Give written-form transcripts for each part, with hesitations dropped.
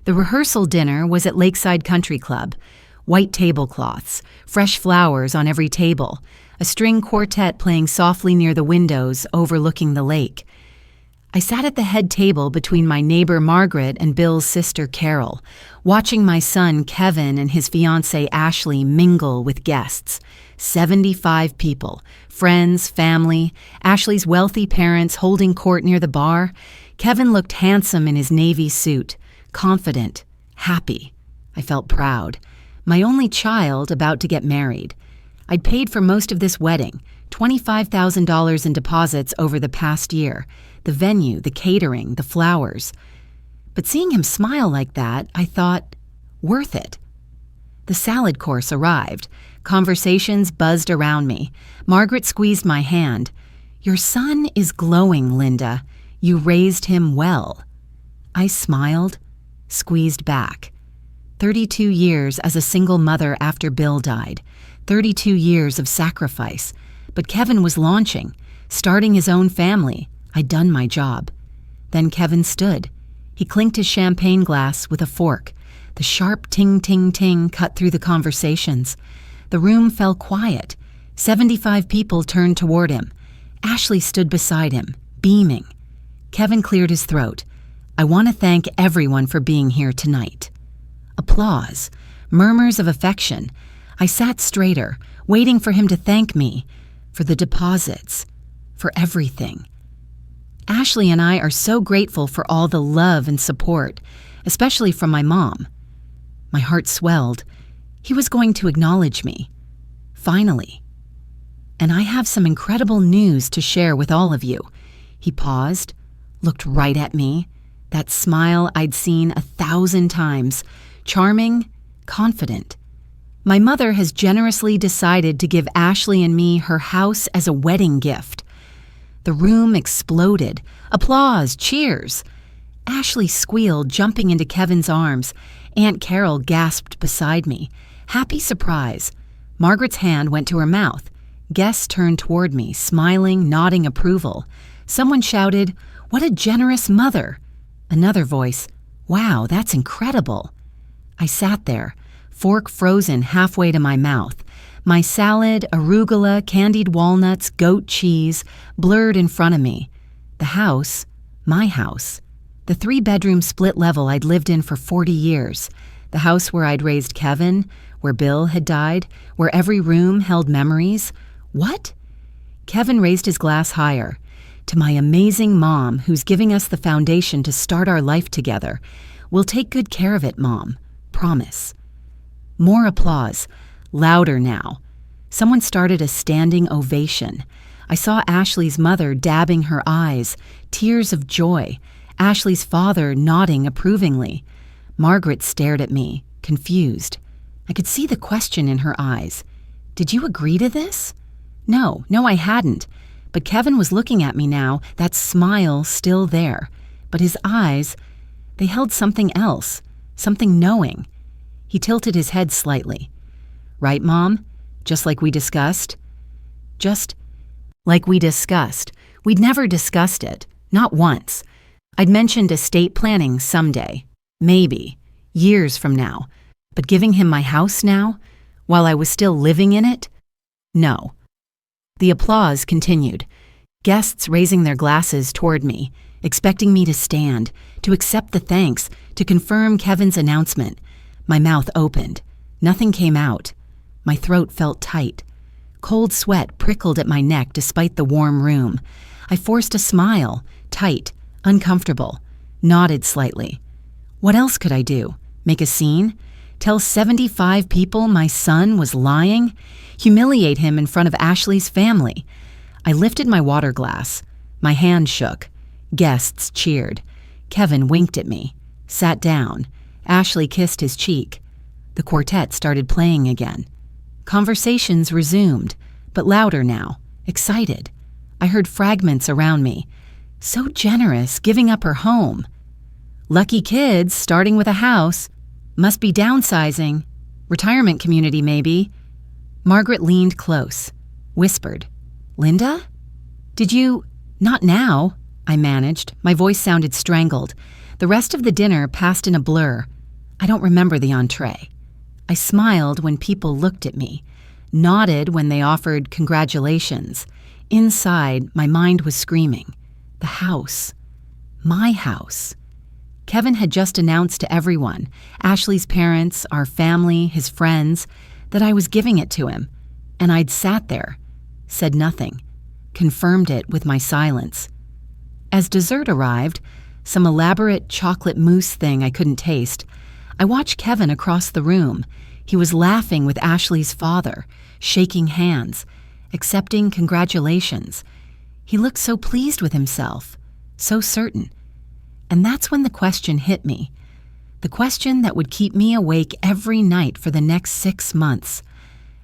The rehearsal dinner was at Lakeside Country Club. White tablecloths, fresh flowers on every table, a string quartet playing softly near the windows overlooking the lake. I sat at the head table between my neighbor Margaret and Bill's sister Carol, watching my son Kevin and his fiancée Ashley mingle with guests. 75 people, friends, family, Ashley's wealthy parents holding court near the bar. Kevin looked handsome in his navy suit, confident, happy. I felt proud. My only child about to get married. I'd paid for most of this wedding, $25,000 in deposits over the past year, the venue, the catering, the flowers. But seeing him smile like that, I thought, worth it. The salad course arrived. Conversations buzzed around me. Margaret squeezed my hand. "Your son is glowing, Linda. You raised him well." I smiled, squeezed back. 32 years as a single mother after Bill died. 32 years of sacrifice. But Kevin was launching, starting his own family. I'd done my job. Then Kevin stood. He clinked his champagne glass with a fork. The sharp ting-ting-ting cut through the conversations. The room fell quiet. 75 people turned toward him. Ashley stood beside him, beaming. Kevin cleared his throat. "I want to thank everyone for being here tonight." Applause, murmurs of affection. I sat straighter, waiting for him to thank me, for the deposits, for everything. Ashley and I are so grateful for all the love and support, especially from my mom. My heart swelled. He was going to acknowledge me. Finally. "And I have some incredible news to share with all of you." He paused, looked right at me, that smile I'd seen 1,000 times. Charming, confident. My mother has generously decided to give Ashley and me her house as a wedding gift. The room exploded. Applause, cheers. Ashley squealed, jumping into Kevin's arms. Aunt Carol gasped beside me. Happy surprise. Margaret's hand went to her mouth. Guests turned toward me, smiling, nodding approval. Someone shouted, "What a generous mother!" Another voice, "Wow, that's incredible." I sat there, fork frozen halfway to my mouth. My salad, arugula, candied walnuts, goat cheese, blurred in front of me. The house, my house. The 3-bedroom split level I'd lived in for 40 years. The house where I'd raised Kevin, where Bill had died, where every room held memories. What? Kevin raised his glass higher. "To my amazing mom, who's giving us the foundation to start our life together. We'll take good care of it, Mom. Promise." More applause. Louder now. Someone started a standing ovation. I saw Ashley's mother dabbing her eyes, tears of joy. Ashley's father nodding approvingly. Margaret stared at me, confused. I could see the question in her eyes. "Did you agree to this?" No, I hadn't. But Kevin was looking at me now, that smile still there. But his eyes, they held something else, something knowing. He tilted his head slightly. "Right, Mom? Just like we discussed?" Just like we discussed. We'd never discussed it. Not once. I'd mentioned estate planning someday. Maybe. Years from now. But giving him my house now? While I was still living in it? No. The applause continued. Guests raising their glasses toward me, expecting me to stand, to accept the thanks, to confirm Kevin's announcement. My mouth opened. Nothing came out. My throat felt tight. Cold sweat prickled at my neck despite the warm room. I forced a smile, tight, uncomfortable, nodded slightly. What else could I do? Make a scene? Tell 75 people my son was lying? Humiliate him in front of Ashley's family? I lifted my water glass. My hand shook. Guests cheered. Kevin winked at me, sat down. Ashley kissed his cheek. The quartet started playing again. Conversations resumed, but louder now, excited. I heard fragments around me. So generous, giving up her home. Lucky kids, starting with a house. Must be downsizing. Retirement community, maybe. Margaret leaned close, whispered, "Linda? Did you—" "Not now," I managed. My voice sounded strangled. The rest of the dinner passed in a blur. I don't remember the entree. I smiled when people looked at me, nodded when they offered congratulations. Inside, my mind was screaming. The house. My house. Kevin had just announced to everyone, Ashley's parents, our family, his friends, that I was giving it to him, and I'd sat there, said nothing, confirmed it with my silence. As dessert arrived, some elaborate chocolate mousse thing I couldn't taste, I watched Kevin across the room. He was laughing with Ashley's father, shaking hands, accepting congratulations. He looked so pleased with himself, so certain. And that's when the question hit me. The question that would keep me awake every night for the next 6 months.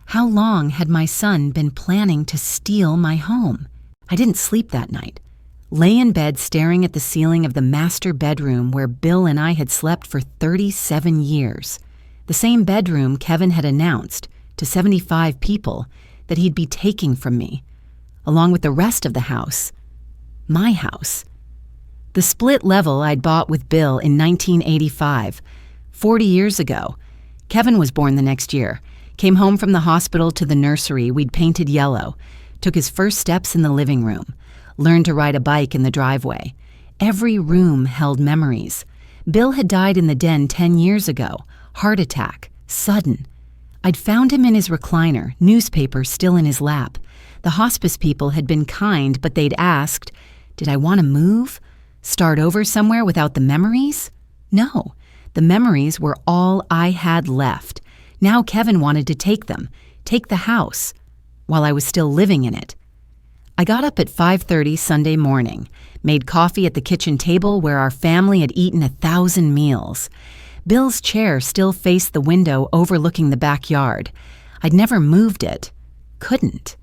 How long had my son been planning to steal my home? I didn't sleep that night. Lay in bed staring at the ceiling of the master bedroom where Bill and I had slept for 37 years. The same bedroom Kevin had announced to 75 people that he'd be taking from me, along with the rest of the house. My house. The split level I'd bought with Bill in 1985, 40 years ago. Kevin was born the next year, came home from the hospital to the nursery we'd painted yellow, took his first steps in the living room, learned to ride a bike in the driveway. Every room held memories. Bill had died in the den 10 years ago, heart attack, sudden. I'd found him in his recliner, newspaper still in his lap. The hospice people had been kind, but they'd asked, did I want to move? Start over somewhere without the memories? No, the memories were all I had left. Now Kevin wanted to take them, take the house, while I was still living in it. I got up at 5:30 Sunday morning, made coffee at the kitchen table where our family had eaten 1,000 meals. Bill's chair still faced the window overlooking the backyard. I'd never moved it. Couldn't.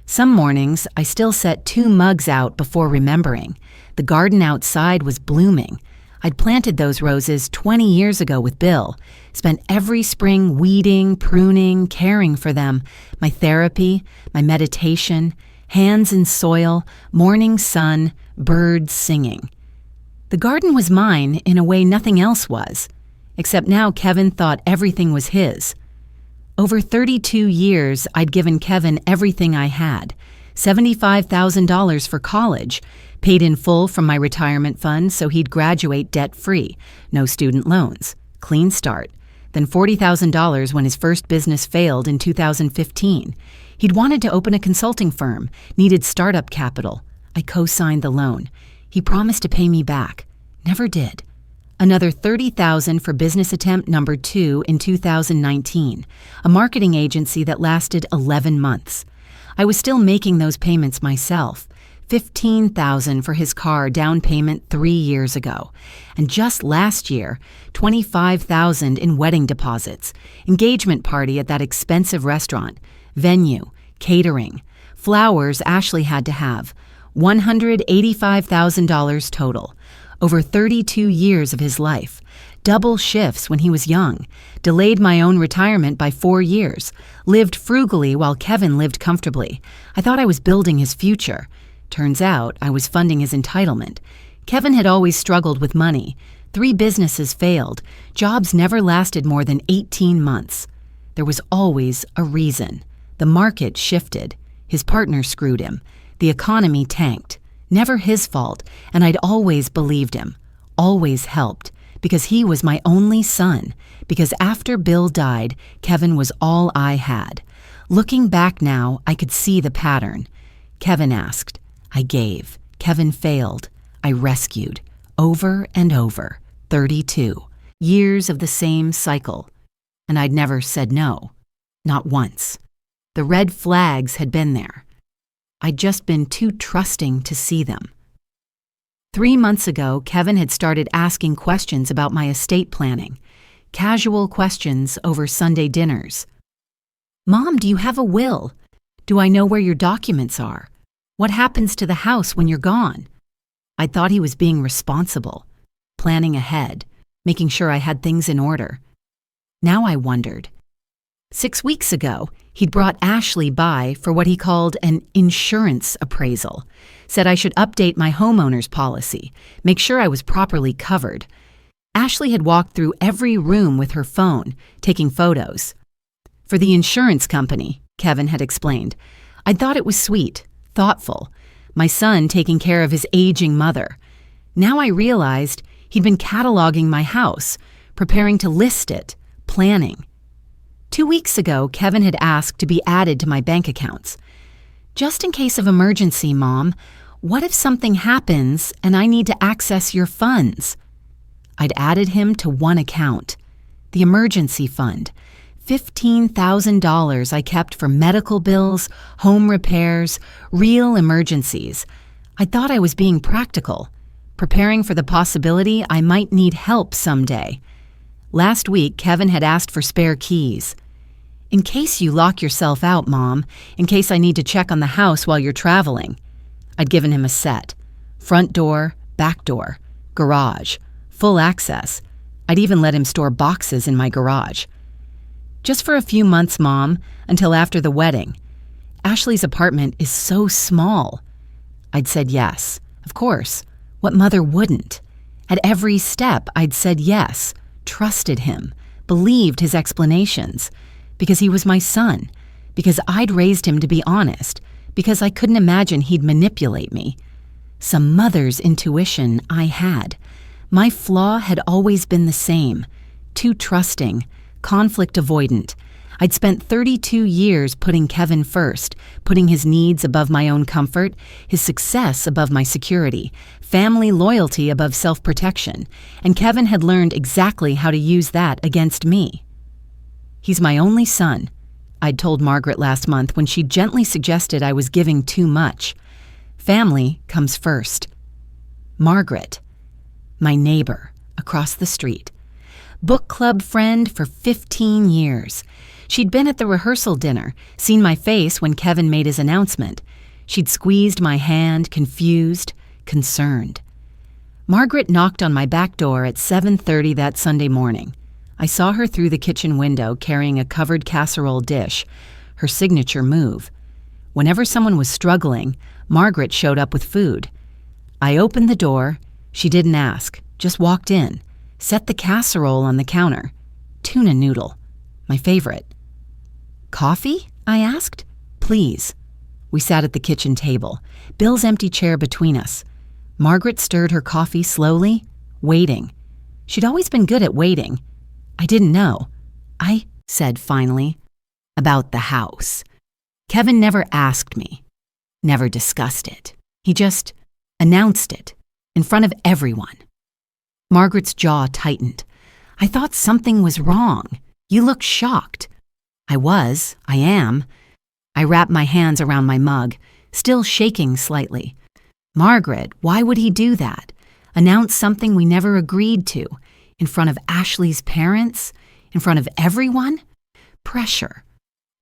Some mornings, I still set 2 mugs out before remembering. The garden outside was blooming. I'd planted those roses 20 years ago with Bill, spent every spring weeding, pruning, caring for them, my therapy, my meditation, hands in soil, morning sun, birds singing. The garden was mine in a way nothing else was, except now Kevin thought everything was his. Over 32 years, I'd given Kevin everything I had, $75,000 for college, paid in full from my retirement fund so he'd graduate debt-free, no student loans, clean start, then $40,000 when his first business failed in 2015. He'd wanted to open a consulting firm, needed startup capital. I co-signed the loan. He promised to pay me back. Never did. Another $30,000 for business attempt number 2 in 2019, a marketing agency that lasted 11 months. I was still making those payments myself. $15,000 for his car down payment 3 years ago. And just last year, $25,000 in wedding deposits, engagement party at that expensive restaurant, venue, catering, flowers Ashley had to have, $185,000 total. Over 32 years of his life, double shifts when he was young, delayed my own retirement by 4 years, lived frugally while Kevin lived comfortably. I thought I was building his future. Turns out I was funding his entitlement. Kevin had always struggled with money. 3 businesses failed. Jobs never lasted more than 18 months. There was always a reason. The market shifted. His partner screwed him. The economy tanked. Never his fault, and I'd always believed him, always helped, because he was my only son, because after Bill died, Kevin was all I had. Looking back now, I could see the pattern. Kevin asked. I gave. Kevin failed. I rescued. Over and over. 32. Years of the same cycle. And I'd never said no. Not once. The red flags had been there. I'd just been too trusting to see them. 3 months ago, Kevin had started asking questions about my estate planning. Casual questions over Sunday dinners. Mom, do you have a will? Do I know where your documents are? What happens to the house when you're gone? I thought he was being responsible, planning ahead, making sure I had things in order. Now I wondered. 6 weeks ago, he'd brought Ashley by for what he called an insurance appraisal, said I should update my homeowner's policy, make sure I was properly covered. Ashley had walked through every room with her phone, taking photos. For the insurance company, Kevin had explained. I'd thought it was sweet, thoughtful. My son taking care of his aging mother. Now I realized he'd been cataloging my house, preparing to list it, planning. 2 weeks ago, Kevin had asked to be added to my bank accounts. Just in case of emergency, Mom, what if something happens and I need to access your funds? I'd added him to one account, the emergency fund, $15,000 I kept for medical bills, home repairs, real emergencies. I thought I was being practical, preparing for the possibility I might need help someday. Last week, Kevin had asked for spare keys. In case you lock yourself out, Mom, in case I need to check on the house while you're traveling. I'd given him a set. Front door, back door, garage, full access. I'd even let him store boxes in my garage. Just for a few months, Mom, until after the wedding. Ashley's apartment is so small. I'd said yes, of course. What mother wouldn't? At every step, I'd said yes, trusted him, believed his explanations, because he was my son, because I'd raised him to be honest, because I couldn't imagine he'd manipulate me. Some mother's intuition I had. My flaw had always been the same, too trusting, conflict avoidant. I'd spent 32 years putting Kevin first, putting his needs above my own comfort, his success above my security, family loyalty above self-protection, and Kevin had learned exactly how to use that against me. He's my only son, I'd told Margaret last month when she gently suggested I was giving too much. Family comes first. Margaret, my neighbor across the street, book club friend for 15 years. She'd been at the rehearsal dinner, seen my face when Kevin made his announcement. She'd squeezed my hand, confused, concerned. Margaret knocked on my back door at 7:30 that Sunday morning. I saw her through the kitchen window carrying a covered casserole dish, her signature move. Whenever someone was struggling, Margaret showed up with food. I opened the door. She didn't ask, just walked in, set the casserole on the counter. Tuna noodle, my favorite. Coffee? I asked. Please. We sat at the kitchen table, Bill's empty chair between us. Margaret stirred her coffee slowly, waiting. She'd always been good at waiting. I didn't know. I said finally, about the house. Kevin never asked me, never discussed it. He just announced it in front of everyone. Margaret's jaw tightened. I thought something was wrong. You look shocked. I am. I wrapped my hands around my mug, still shaking slightly. Margaret, why would he do that? Announce something we never agreed to? In front of Ashley's parents? In front of everyone? Pressure,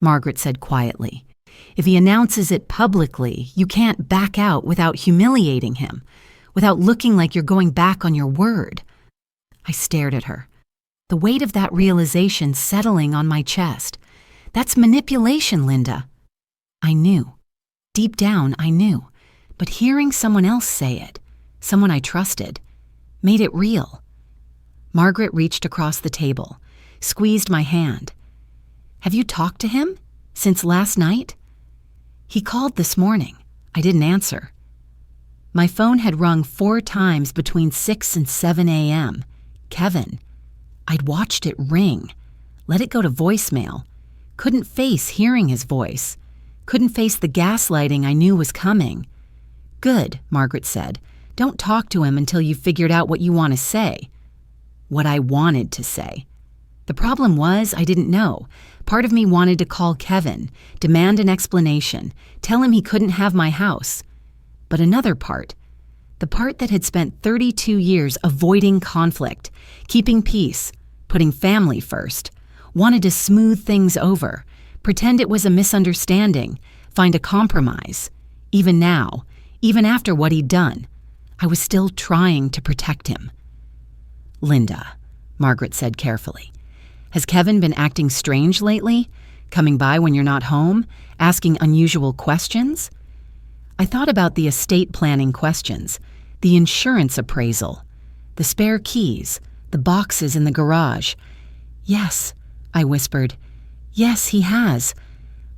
Margaret said quietly. If he announces it publicly, you can't back out without humiliating him, without looking like you're going back on your word. I stared at her, the weight of that realization settling on my chest. That's manipulation, Linda. I knew. Deep down, I knew. But hearing someone else say it, someone I trusted, made it real. Margaret reached across the table, squeezed my hand. Have you talked to him? Since last night? He called this morning. I didn't answer. My phone had rung 4 times between 6 and 7 a.m. Kevin. I'd watched it ring, let it go to voicemail. Couldn't face hearing his voice. Couldn't face the gaslighting I knew was coming. Good, Margaret said. Don't talk to him until you've figured out what you want to say. What I wanted to say. The problem was I didn't know. Part of me wanted to call Kevin, demand an explanation, tell him he couldn't have my house. But another part, the part that had spent 32 years avoiding conflict, keeping peace, putting family first, wanted to smooth things over, pretend it was a misunderstanding, find a compromise. Even now, even after what he'd done, I was still trying to protect him. Linda, Margaret said carefully, has Kevin been acting strange lately? Coming by when you're not home? Asking unusual questions? I thought about the estate planning questions, the insurance appraisal, the spare keys, The boxes in the garage. Yes, I whispered. Yes, he has.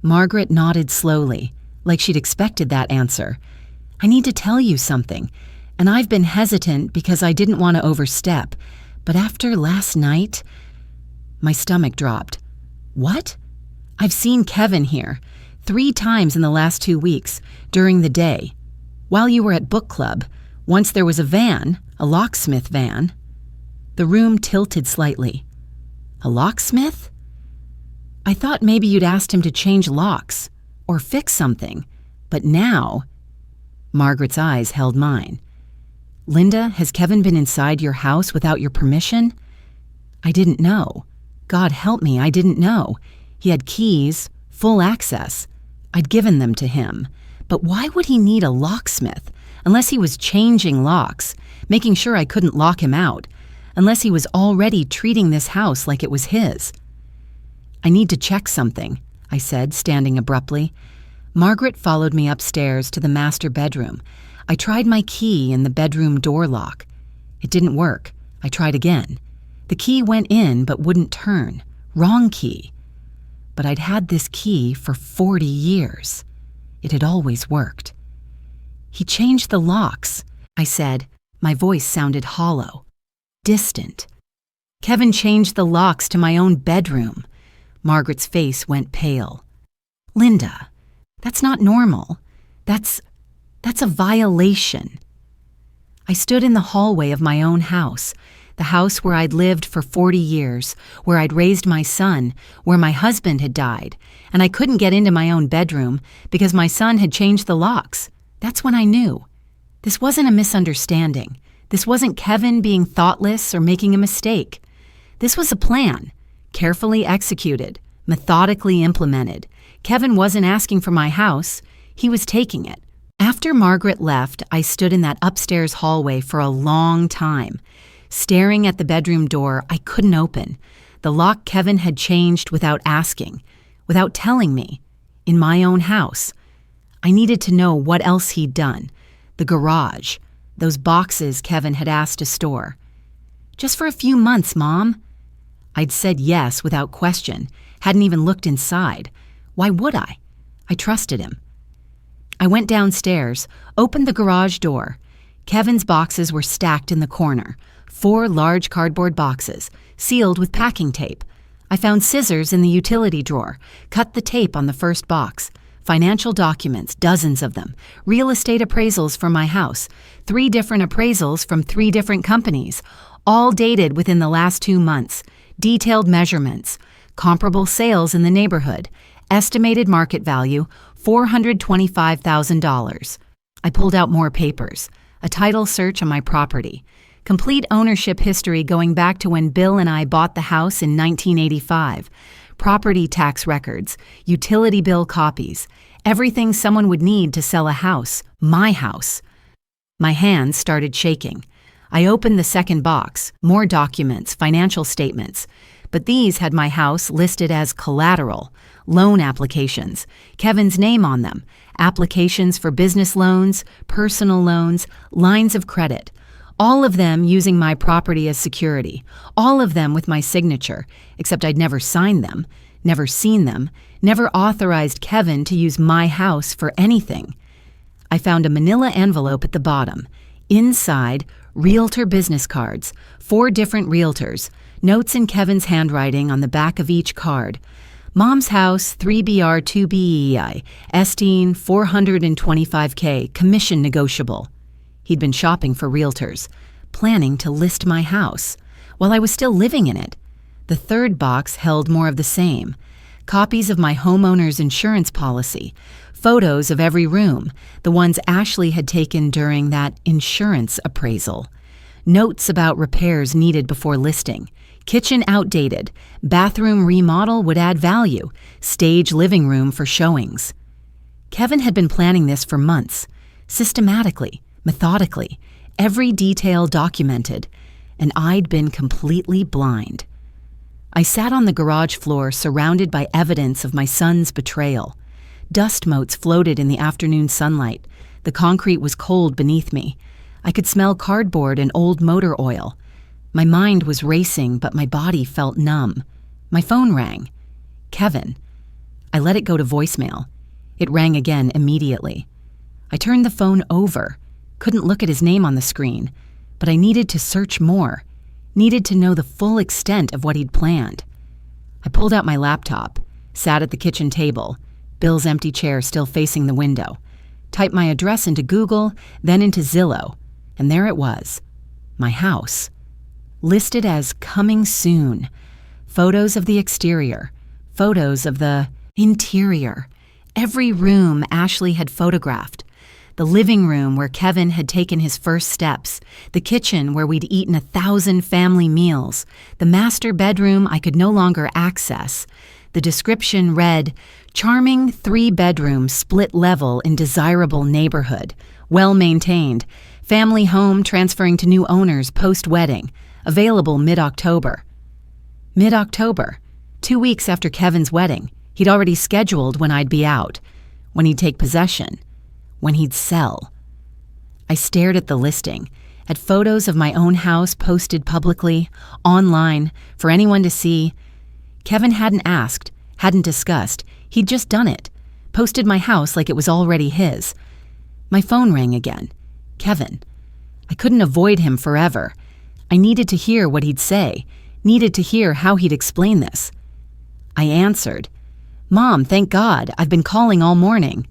Margaret nodded slowly, like she'd expected that answer. I need to tell you something, and I've been hesitant because I didn't want to overstep, but after last night, my stomach dropped. What? I've seen Kevin here 3 times in the last 2 weeks, during the day. While you were at book club, once there was a van, a locksmith van. The room tilted slightly. A locksmith? I thought maybe you'd asked him to change locks or fix something, but now... Margaret's eyes held mine. Linda, has Kevin been inside your house without your permission? I didn't know. God help me, I didn't know. He had keys, full access. I'd given them to him. But why would he need a locksmith? Unless he was changing locks, making sure I couldn't lock him out. Unless he was already treating this house like it was his. I need to check something, I said, standing abruptly. Margaret followed me upstairs to the master bedroom. I tried my key in the bedroom door lock. It didn't work. I tried again. The key went in but wouldn't turn. Wrong key. But I'd had this key for 40 years. It had always worked. He changed the locks, I said. My voice sounded hollow, distant. Kevin changed the locks to my own bedroom. Margaret's face went pale. Linda, that's not normal. That's a violation. I stood in the hallway of my own house, the house where I'd lived for 40 years, where I'd raised my son, where my husband had died, and I couldn't get into my own bedroom because my son had changed the locks. That's when I knew. This wasn't a misunderstanding. This wasn't Kevin being thoughtless or making a mistake. This was a plan, carefully executed, methodically implemented. Kevin wasn't asking for my house. He was taking it. After Margaret left, I stood in that upstairs hallway for a long time, staring at the bedroom door I couldn't open, the lock Kevin had changed without asking, without telling me, in my own house. I needed to know what else he'd done. The garage, those boxes Kevin had asked to store. Just for a few months, Mom. I'd said yes without question, hadn't even looked inside. Why would I? I trusted him. I went downstairs, opened the garage door. Kevin's boxes were stacked in the corner, 4 large cardboard boxes, sealed with packing tape. I found scissors in the utility drawer, cut the tape on the first box. Financial documents, dozens of them. Real estate appraisals for my house. 3 different appraisals from 3 different companies, all dated within the last 2 months. Detailed measurements. Comparable sales in the neighborhood. Estimated market value, $425,000. I pulled out more papers. A title search on my property. Complete ownership history going back to when Bill and I bought the house in 1985. Property tax records, utility bill copies, everything someone would need to sell a house, my house. My hands started shaking. I opened the second box, more documents, financial statements, but these had my house listed as collateral, loan applications, Kevin's name on them, applications for business loans, personal loans, lines of credit, all of them using my property as security, all of them with my signature, except I'd never signed them, never seen them, never authorized Kevin to use my house for anything. I found a manila envelope at the bottom. Inside, realtor business cards, 4 different realtors, notes in Kevin's handwriting on the back of each card. Mom's house, 3BR 2BEI, Esteen, $425K, commission negotiable. He'd been shopping for realtors, planning to list my house, while I was still living in it. The third box held more of the same. Copies of my homeowner's insurance policy, photos of every room, the ones Ashley had taken during that insurance appraisal. Notes about repairs needed before listing. Kitchen outdated. Bathroom remodel would add value. Stage living room for showings. Kevin had been planning this for months, systematically, methodically, every detail documented, and I'd been completely blind. I sat on the garage floor surrounded by evidence of my son's betrayal. Dust motes floated in the afternoon sunlight. The concrete was cold beneath me. I could smell cardboard and old motor oil. My mind was racing, but my body felt numb. My phone rang. Kevin. I let it go to voicemail. It rang again immediately. I turned the phone over. Couldn't look at his name on the screen, but I needed to search more. Needed to know the full extent of what he'd planned. I pulled out my laptop, sat at the kitchen table, Bill's empty chair still facing the window, typed my address into Google, then into Zillow, and there it was. My house. Listed as coming soon. Photos of the exterior. Photos of the interior. Every room Ashley had photographed. The living room where Kevin had taken his first steps. The kitchen where we'd eaten 1,000 family meals. The master bedroom I could no longer access. The description read, charming 3-bedroom split level in desirable neighborhood. Well maintained. Family home transferring to new owners post-wedding. Available mid-October. Mid-October. 2 weeks after Kevin's wedding. He'd already scheduled when I'd be out. When he'd take possession. When he'd sell. I stared at the listing, at photos of my own house posted publicly, online, for anyone to see. Kevin hadn't asked, hadn't discussed, he'd just done it, posted my house like it was already his. My phone rang again. Kevin. I couldn't avoid him forever. I needed to hear what he'd say, needed to hear how he'd explain this. I answered. Mom, thank God, I've been calling all morning.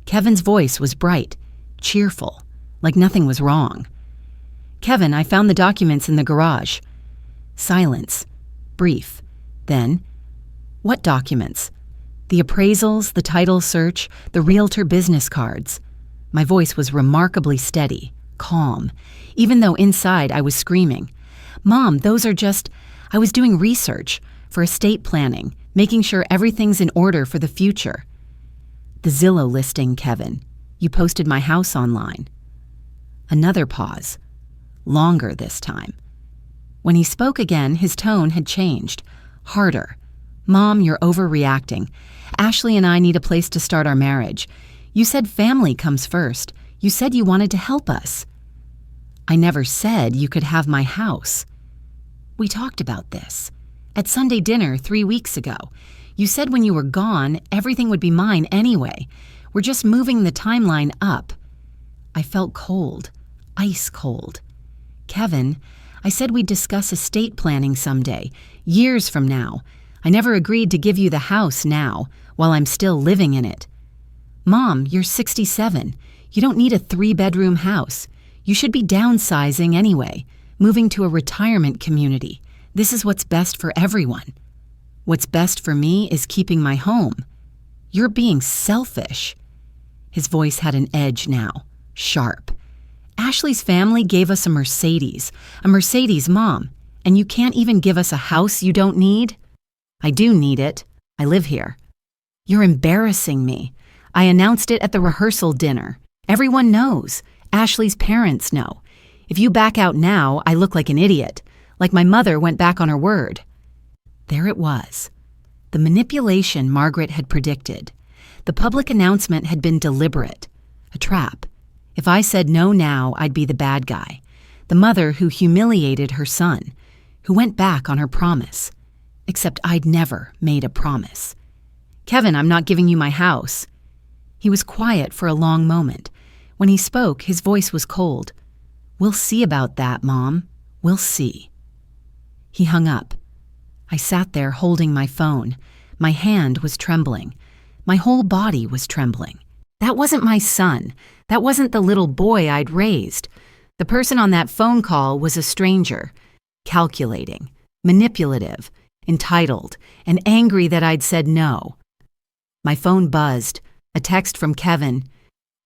Kevin's voice was bright, cheerful, like nothing was wrong. Kevin, I found the documents in the garage. Silence. Brief. Then, what documents? The appraisals, the title search, the realtor business cards. My voice was remarkably steady, calm, even though inside I was screaming. Mom, those are just... I was doing research for estate planning, making sure everything's in order for the future. The Zillow listing, Kevin. You posted my house online. Another pause. Longer this time. When he spoke again, his tone had changed. Harder. Mom, you're overreacting. Ashley and I need a place to start our marriage. You said family comes first. You said you wanted to help us. I never said you could have my house. We talked about this. At Sunday dinner 3 weeks ago. You said when you were gone, everything would be mine anyway. We're just moving the timeline up. I felt cold. Ice cold. Kevin, I said we'd discuss estate planning someday, years from now. I never agreed to give you the house now, while I'm still living in it. Mom, you're 67. You don't need a 3-bedroom house. You should be downsizing anyway, moving to a retirement community. This is what's best for everyone. What's best for me is keeping my home. You're being selfish. His voice had an edge now, sharp. Ashley's family gave us a Mercedes, Mom, and you can't even give us a house you don't need? I do need it. I live here. You're embarrassing me. I announced it at the rehearsal dinner. Everyone knows. Ashley's parents know. If you back out now, I look like an idiot, like my mother went back on her word. There it was. The manipulation Margaret had predicted. The public announcement had been deliberate. A trap. If I said no now, I'd be the bad guy. The mother who humiliated her son, who went back on her promise. Except I'd never made a promise. Kevin, I'm not giving you my house. He was quiet for a long moment. When he spoke, his voice was cold. We'll see about that, Mom. We'll see. He hung up. I sat there holding my phone. My hand was trembling. My whole body was trembling. That wasn't my son. That wasn't the little boy I'd raised. The person on that phone call was a stranger. Calculating, manipulative, entitled, and angry that I'd said no. My phone buzzed. A text from Kevin.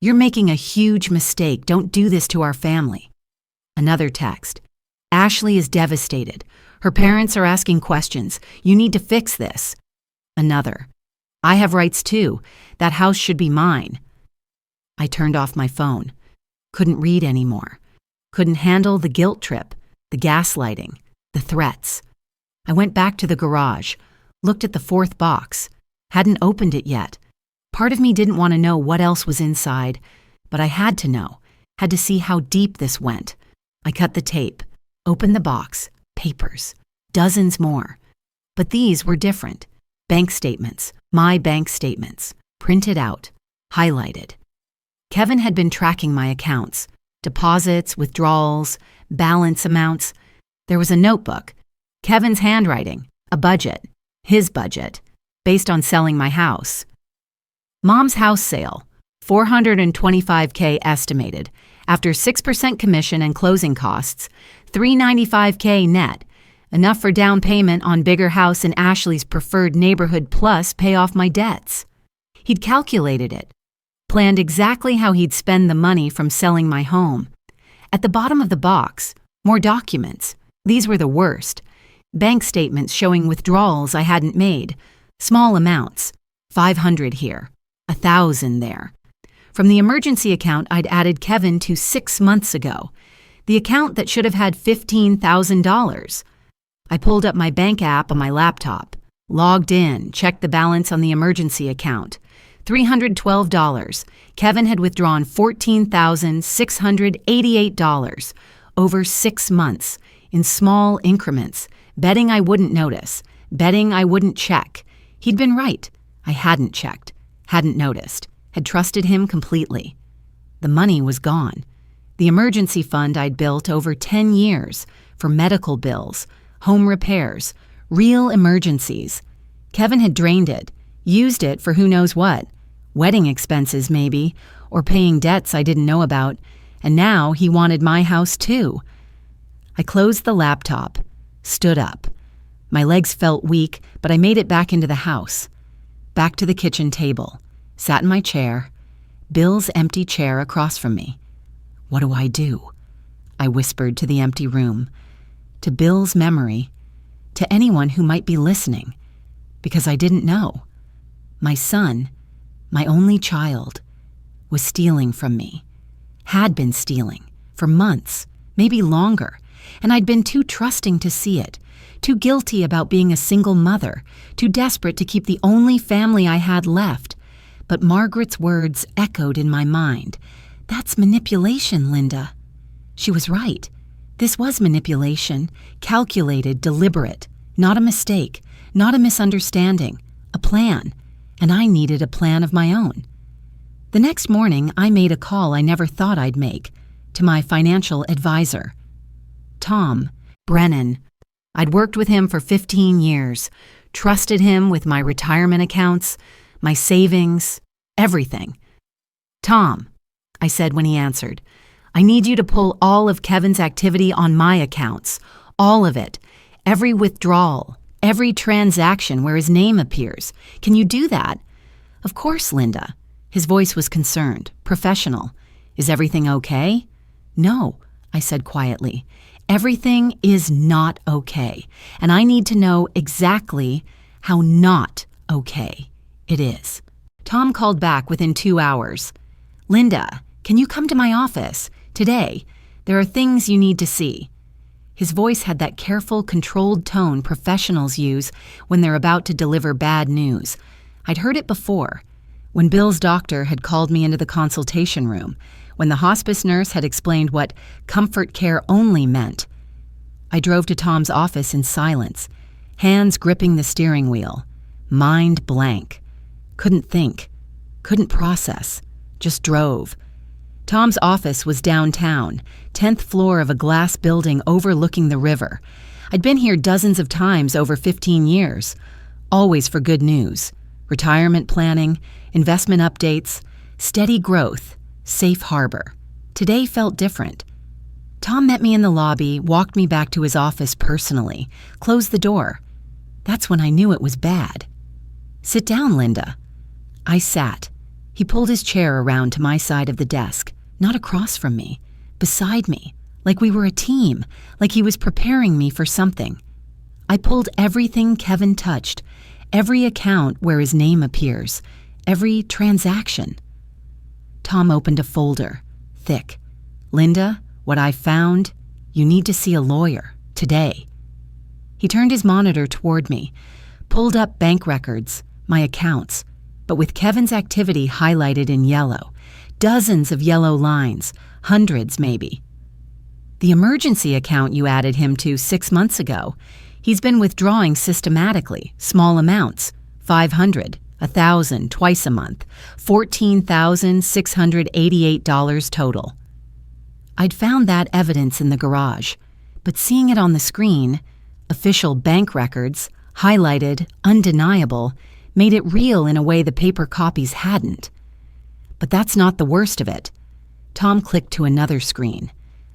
You're making a huge mistake. Don't do this to our family. Another text. Ashley is devastated. Her parents are asking questions. You need to fix this. Another. I have rights too. That house should be mine. I turned off my phone. Couldn't read anymore. Couldn't handle the guilt trip, the gaslighting, the threats. I went back to the garage, looked at the 4th box. Hadn't opened it yet. Part of me didn't want to know what else was inside, but I had to know, had to see how deep this went. I cut the tape, Opened the box. Papers. Dozens more. But these were different. Bank statements. My bank statements. Printed out. Highlighted. Kevin had been tracking my accounts. Deposits, withdrawals, balance amounts. There was a notebook. Kevin's handwriting. A budget. His budget. Based on selling my house. Mom's house sale. $425K estimated. After 6% commission and closing costs. $395K net. Enough for down payment on bigger house in Ashley's preferred neighborhood plus pay off my debts. He'd calculated it. Planned exactly how he'd spend the money from selling my home. At the bottom of the box, more documents. These were the worst. Bank statements showing withdrawals I hadn't made. Small amounts. $500 here. $1,000 there. From the emergency account I'd added Kevin to 6 months ago. The account that should have had $15,000. I pulled up my bank app on my laptop. Logged in, checked the balance on the emergency account. $312. Kevin had withdrawn $14,688 over 6 months in small increments, betting I wouldn't notice, betting I wouldn't check. He'd been right. I hadn't checked, hadn't noticed, had trusted him completely. The money was gone. The emergency fund I'd built over 10 years for medical bills, home repairs, real emergencies. Kevin had drained it, used it for who knows what. Wedding expenses, maybe, or paying debts I didn't know about, and now he wanted my house too. I closed the laptop, stood up. My legs felt weak, but I made it back into the house. Back to the kitchen table, sat in my chair, Bill's empty chair across from me. What do I do? I whispered to the empty room, to Bill's memory, to anyone who might be listening, because I didn't know. My son, my only child, was stealing from me, had been stealing for months, maybe longer, and I'd been too trusting to see it, too guilty about being a single mother, too desperate to keep the only family I had left. But Margaret's words echoed in my mind. That's manipulation, Linda. She was right. This was manipulation, calculated, deliberate, not a mistake, not a misunderstanding, a plan. And I needed a plan of my own. The next morning, I made a call I never thought I'd make, to my financial advisor. Tom Brennan. I'd worked with him for 15 years, trusted him with my retirement accounts, my savings, everything. Tom, I said when he answered, I need you to pull all of Kevin's activity on my accounts, all of it, every withdrawal, every transaction where his name appears. Can you do that? Of course, Linda. His voice was concerned, professional. Is everything okay? No, I said quietly. Everything is not okay, and I need to know exactly how not okay it is. Tom called back within 2 hours. Linda, can you come to my office today? There are things you need to see. His voice had that careful, controlled tone professionals use when they're about to deliver bad news. I'd heard it before, when Bill's doctor had called me into the consultation room, when the hospice nurse had explained what comfort care only meant. I drove to Tom's office in silence, hands gripping the steering wheel, mind blank. Couldn't think, couldn't process, just drove. Tom's office was downtown, 10th floor of a glass building overlooking the river. I'd been here dozens of times over 15 years, always for good news, retirement planning, investment updates, steady growth, safe harbor. Today felt different. Tom met me in the lobby, walked me back to his office personally, closed the door. That's when I knew it was bad. Sit down, Linda. I sat. He pulled his chair around to my side of the desk, not across from me, beside me, like we were a team, like he was preparing me for something. I pulled everything Kevin touched, every account where his name appears, every transaction. Tom opened a folder, thick. Linda, what I found, you need to see a lawyer, today. He turned his monitor toward me, pulled up bank records, my accounts, but with Kevin's activity highlighted in yellow, dozens of yellow lines, hundreds maybe. The emergency account you added him to 6 months ago. He's been withdrawing systematically, small amounts, $500, $1,000 twice a month, $14,688 total. I'd found that evidence in the garage, but seeing it on the screen, official bank records, highlighted, undeniable, made it real in a way the paper copies hadn't. But that's not the worst of it. Tom clicked to another screen.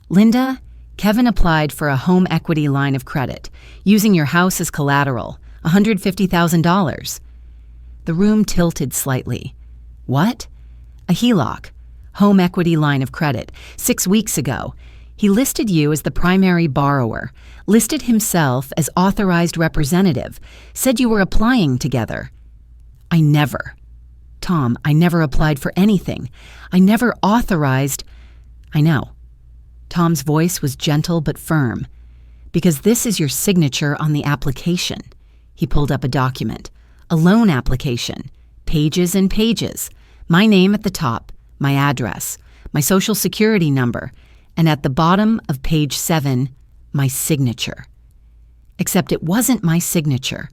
Linda, Kevin applied for a home equity line of credit, using your house as collateral, $150,000. The room tilted slightly. What? A HELOC, home equity line of credit, 6 weeks ago. He listed you as the primary borrower, listed himself as authorized representative, said you were applying together. Tom, I never applied for anything. I never authorized. I know. Tom's voice was gentle but firm. Because this is your signature on the application. He pulled up a document. A loan application. Pages and pages. My name at the top, my address, my social security number, and at the bottom of page 7, my signature. Except it wasn't my signature.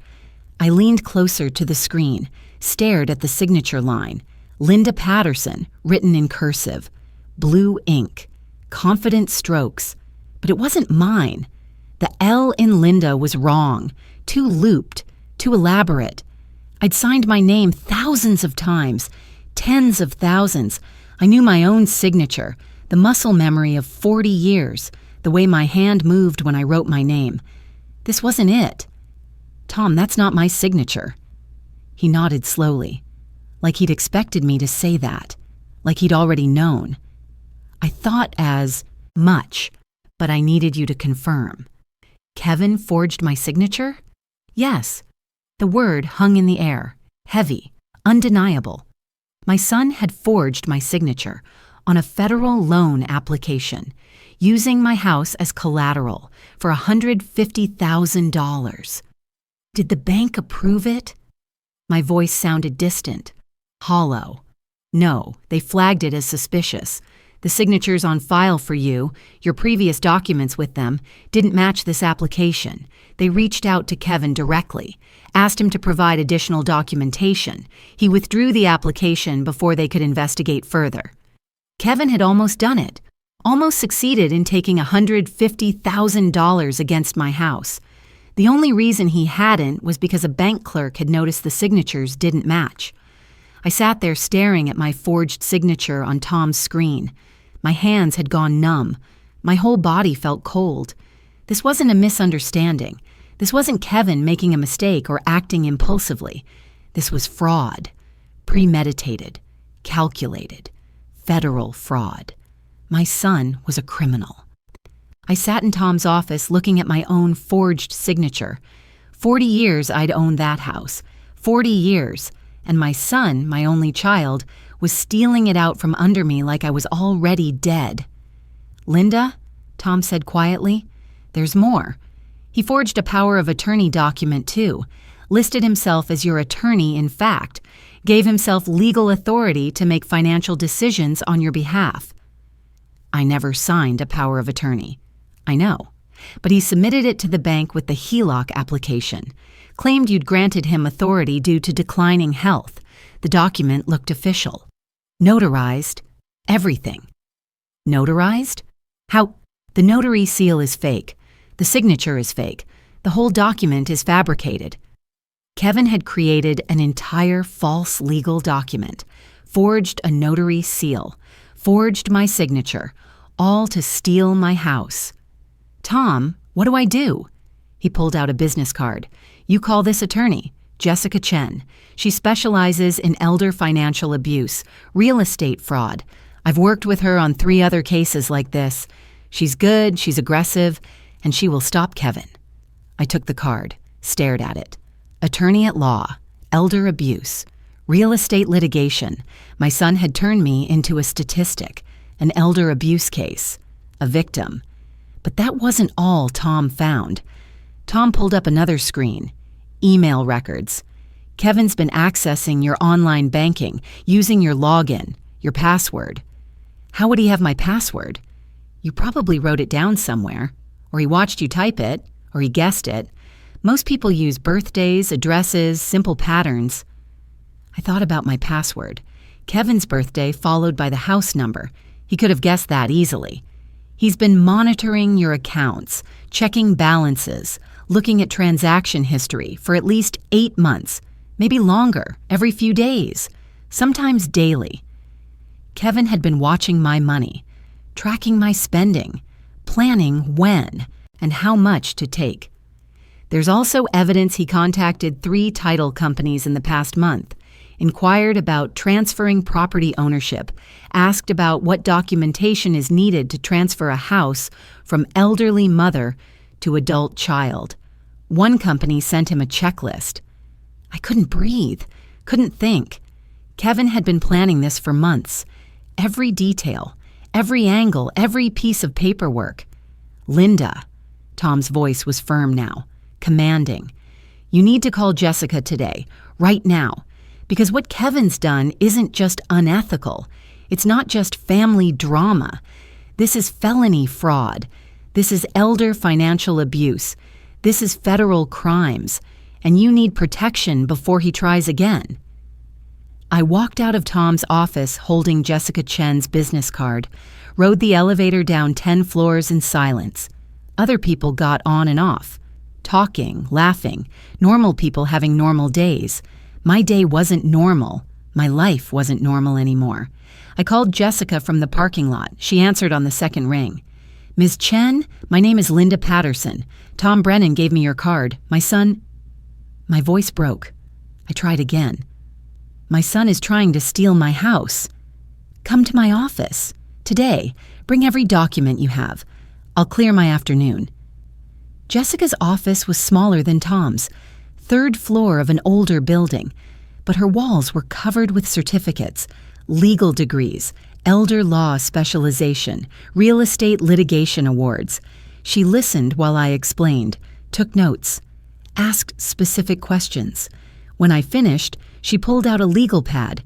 I leaned closer to the screen, stared at the signature line. Linda Patterson, written in cursive. Blue ink. Confident strokes. But it wasn't mine. The L in Linda was wrong, too looped, too elaborate. I'd signed my name thousands of times, tens of thousands. I knew my own signature, the muscle memory of 40 years, the way my hand moved when I wrote my name. This wasn't it. Tom, that's not my signature. He nodded slowly, like he'd expected me to say that, like he'd already known. I thought as much, but I needed you to confirm. Kevin forged my signature? Yes. The word hung in the air, heavy, undeniable. My son had forged my signature on a federal loan application, using my house as collateral for $150,000. Did the bank approve it? My voice sounded distant, hollow. No, they flagged it as suspicious. The signatures on file for you, your previous documents with them, didn't match this application. They reached out to Kevin directly, asked him to provide additional documentation. He withdrew the application before they could investigate further. Kevin had almost done it, almost succeeded in taking $150,000 against my house. The only reason he hadn't was because a bank clerk had noticed the signatures didn't match. I sat there staring at my forged signature on Tom's screen. My hands had gone numb. My whole body felt cold. This wasn't a misunderstanding. This wasn't Kevin making a mistake or acting impulsively. This was fraud. Premeditated. Calculated. Federal fraud. My son was a criminal. I sat in Tom's office looking at my own forged signature. 40 years I'd owned that house. 40 years. And my son, my only child, was stealing it out from under me like I was already dead. Linda, Tom said quietly, there's more. He forged a power of attorney document too, listed himself as your attorney in fact, gave himself legal authority to make financial decisions on your behalf. I never signed a power of attorney. I know. But he submitted it to the bank with the HELOC application, claimed you'd granted him authority due to declining health. The document looked official. Notarized. Everything. Notarized? How? The notary seal is fake. The signature is fake. The whole document is fabricated. Kevin had created an entire false legal document, forged a notary seal, forged my signature, all to steal my house. Tom, what do I do? He pulled out a business card. You call this attorney, Jessica Chen. She specializes in elder financial abuse, real estate fraud. I've worked with her on 3 other cases like this. She's good, she's aggressive, and she will stop Kevin. I took the card, stared at it. Attorney at law, elder abuse, real estate litigation. My son had turned me into a statistic, an elder abuse case, a victim. But that wasn't all Tom found. Tom pulled up another screen. Email records. Kevin's been accessing your online banking, using your login, your password. How would he have my password? You probably wrote it down somewhere, or he watched you type it, or he guessed it. Most people use birthdays, addresses, simple patterns. I thought about my password. Kevin's birthday followed by the house number. He could have guessed that easily. He's been monitoring your accounts, checking balances, looking at transaction history for at least 8 months, maybe longer, every few days, sometimes daily. Kevin had been watching my money, tracking my spending, planning when and how much to take. There's also evidence he contacted 3 title companies in the past month, inquired about transferring property ownership, asked about what documentation is needed to transfer a house from elderly mother to adult child. One company sent him a checklist. I couldn't breathe, couldn't think. Kevin had been planning this for months. Every detail, every angle, every piece of paperwork. Linda, Tom's voice was firm now, commanding. You need to call Jessica today, right now, because what Kevin's done isn't just unethical. It's not just family drama. This is felony fraud. This is elder financial abuse. This is federal crimes, and you need protection before he tries again. I walked out of Tom's office holding Jessica Chen's business card, rode the elevator down 10 floors in silence. Other people got on and off, talking, laughing, normal people having normal days. My day wasn't normal. My life wasn't normal anymore. I called Jessica from the parking lot. She answered on the second ring. Ms. Chen, my name is Linda Patterson. Tom Brennan gave me your card. My son... My voice broke. I tried again. My son is trying to steal my house. Come to my office. Today. Bring every document you have. I'll clear my afternoon. Jessica's office was smaller than Tom's, 3rd floor of an older building, but her walls were covered with certificates, legal degrees, elder law specialization, real estate litigation awards. She listened while I explained, took notes, asked specific questions. When I finished, she pulled out a legal pad.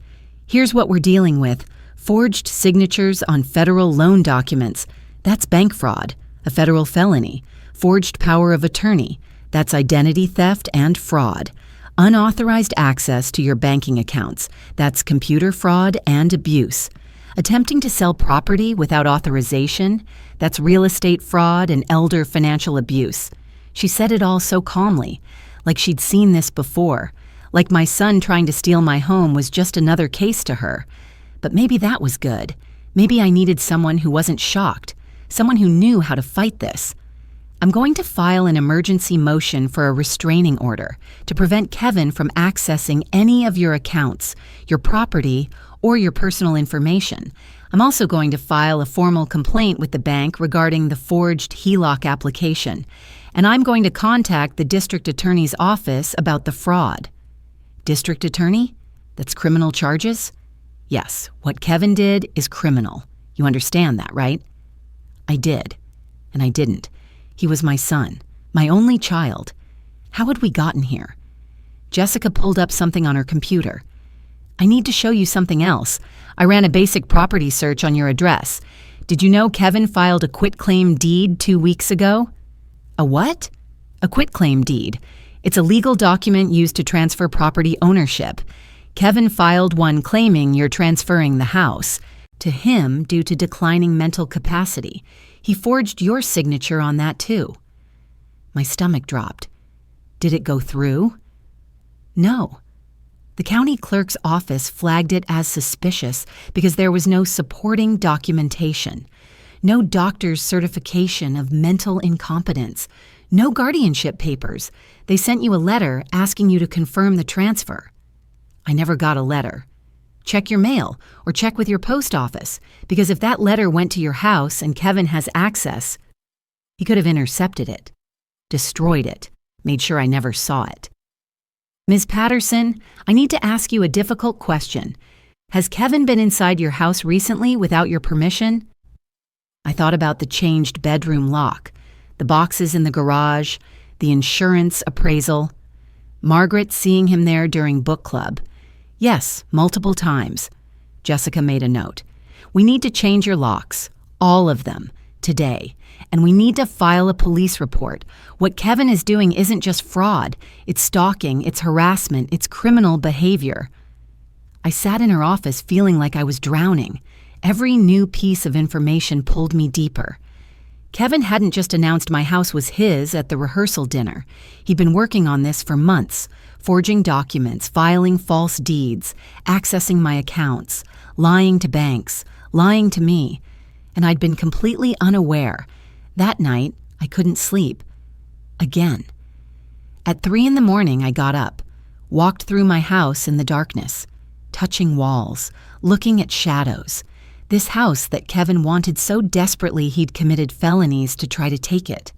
Here's what we're dealing with. Forged signatures on federal loan documents. That's bank fraud, a federal felony. Forged power of attorney. That's identity theft and fraud. Unauthorized access to your banking accounts. That's computer fraud and abuse. Attempting to sell property without authorization. That's real estate fraud and elder financial abuse. She said it all so calmly, like she'd seen this before, like my son trying to steal my home was just another case to her. But maybe that was good. Maybe I needed someone who wasn't shocked, someone who knew how to fight this. I'm going to file an emergency motion for a restraining order to prevent Kevin from accessing any of your accounts, your property, or your personal information. I'm also going to file a formal complaint with the bank regarding the forged HELOC application, and I'm going to contact the district attorney's office about the fraud. District attorney? That's criminal charges? Yes, what Kevin did is criminal. You understand that, right? I did, and I didn't. He was my son, my only child. How had we gotten here? Jessica pulled up something on her computer. I need to show you something else. I ran a basic property search on your address. Did you know Kevin filed a quitclaim deed 2 weeks ago? A what? A quitclaim deed. It's a legal document used to transfer property ownership. Kevin filed one claiming you're transferring the house to him due to declining mental capacity. He forged your signature on that too. My stomach dropped. Did it go through? No. The county clerk's office flagged it as suspicious because there was no supporting documentation, no doctor's certification of mental incompetence, no guardianship papers. They sent you a letter asking you to confirm the transfer. I never got a letter. Check your mail or check with your post office, because if that letter went to your house and Kevin has access, he could have intercepted it, destroyed it, made sure I never saw it. Ms. Patterson, I need to ask you a difficult question. Has Kevin been inside your house recently without your permission? I thought about the changed bedroom lock, the boxes in the garage, the insurance appraisal, Margaret seeing him there during book club. Yes, multiple times. Jessica made a note. We need to change your locks, all of them. today, and we need to file a police report. What Kevin is doing isn't just fraud, it's stalking, it's harassment, it's criminal behavior. I sat in her office feeling like I was drowning. Every new piece of information pulled me deeper. Kevin hadn't just announced my house was his at the rehearsal dinner. He'd been working on this for months, forging documents, filing false deeds, accessing my accounts, lying to banks, lying to me. And I'd been completely unaware. That night, I couldn't sleep. Again. At 3 a.m, I got up, walked through my house in the darkness, touching walls, looking at shadows. This house that Kevin wanted so desperately he'd committed felonies to try to take it.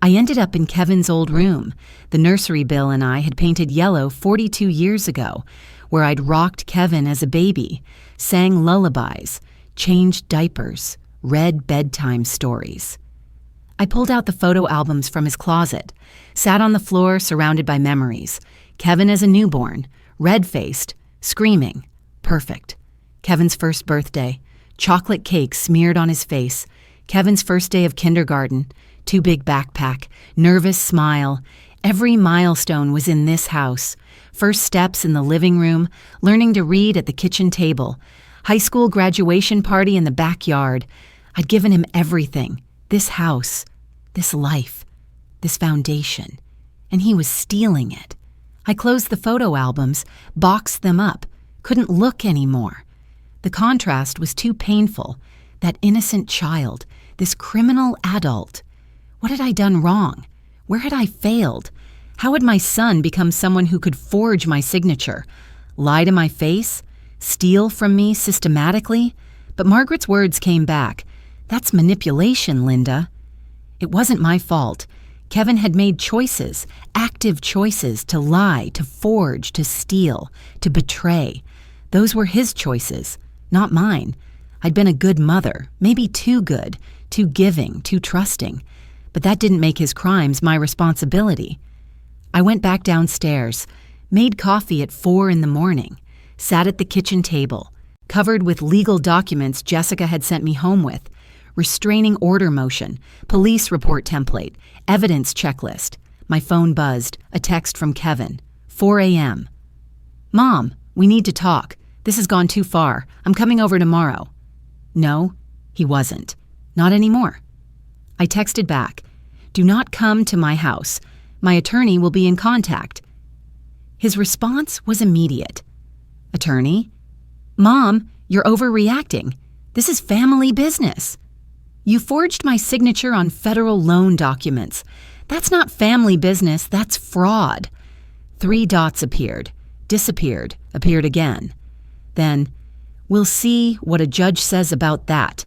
I ended up in Kevin's old room. The nursery Bill and I had painted yellow 42 years ago, where I'd rocked Kevin as a baby, sang lullabies, changed diapers, read bedtime stories. I pulled out the photo albums from his closet, sat on the floor surrounded by memories. Kevin as a newborn, red-faced, screaming, perfect. Kevin's first birthday, chocolate cake smeared on his face. Kevin's first day of kindergarten, too big backpack, nervous smile. Every milestone was in this house. First steps in the living room, learning to read at the kitchen table, high school graduation party in the backyard. I'd given him everything, this house, this life, this foundation, and he was stealing it. I closed the photo albums, boxed them up, couldn't look anymore. The contrast was too painful. That innocent child, this criminal adult. What had I done wrong? Where had I failed? How had my son become someone who could forge my signature, lie to my face, steal from me systematically? But Margaret's words came back. That's manipulation, Linda. It wasn't my fault. Kevin had made choices, active choices, to lie, to forge, to steal, to betray. Those were his choices, not mine. I'd been a good mother, maybe too good, too giving, too trusting. But that didn't make his crimes my responsibility. I went back downstairs, made coffee at 4 a.m, sat at the kitchen table, covered with legal documents Jessica had sent me home with, restraining order motion, police report template, evidence checklist. My phone buzzed, a text from Kevin. 4 a.m. Mom, we need to talk. This has gone too far. I'm coming over tomorrow. No, he wasn't. Not anymore. I texted back, do not come to my house. My attorney will be in contact. His response was immediate. Attorney? Mom, you're overreacting. This is family business. You forged my signature on federal loan documents. That's not family business, that's fraud. 3 dots appeared, disappeared, appeared again. Then, we'll see what a judge says about that.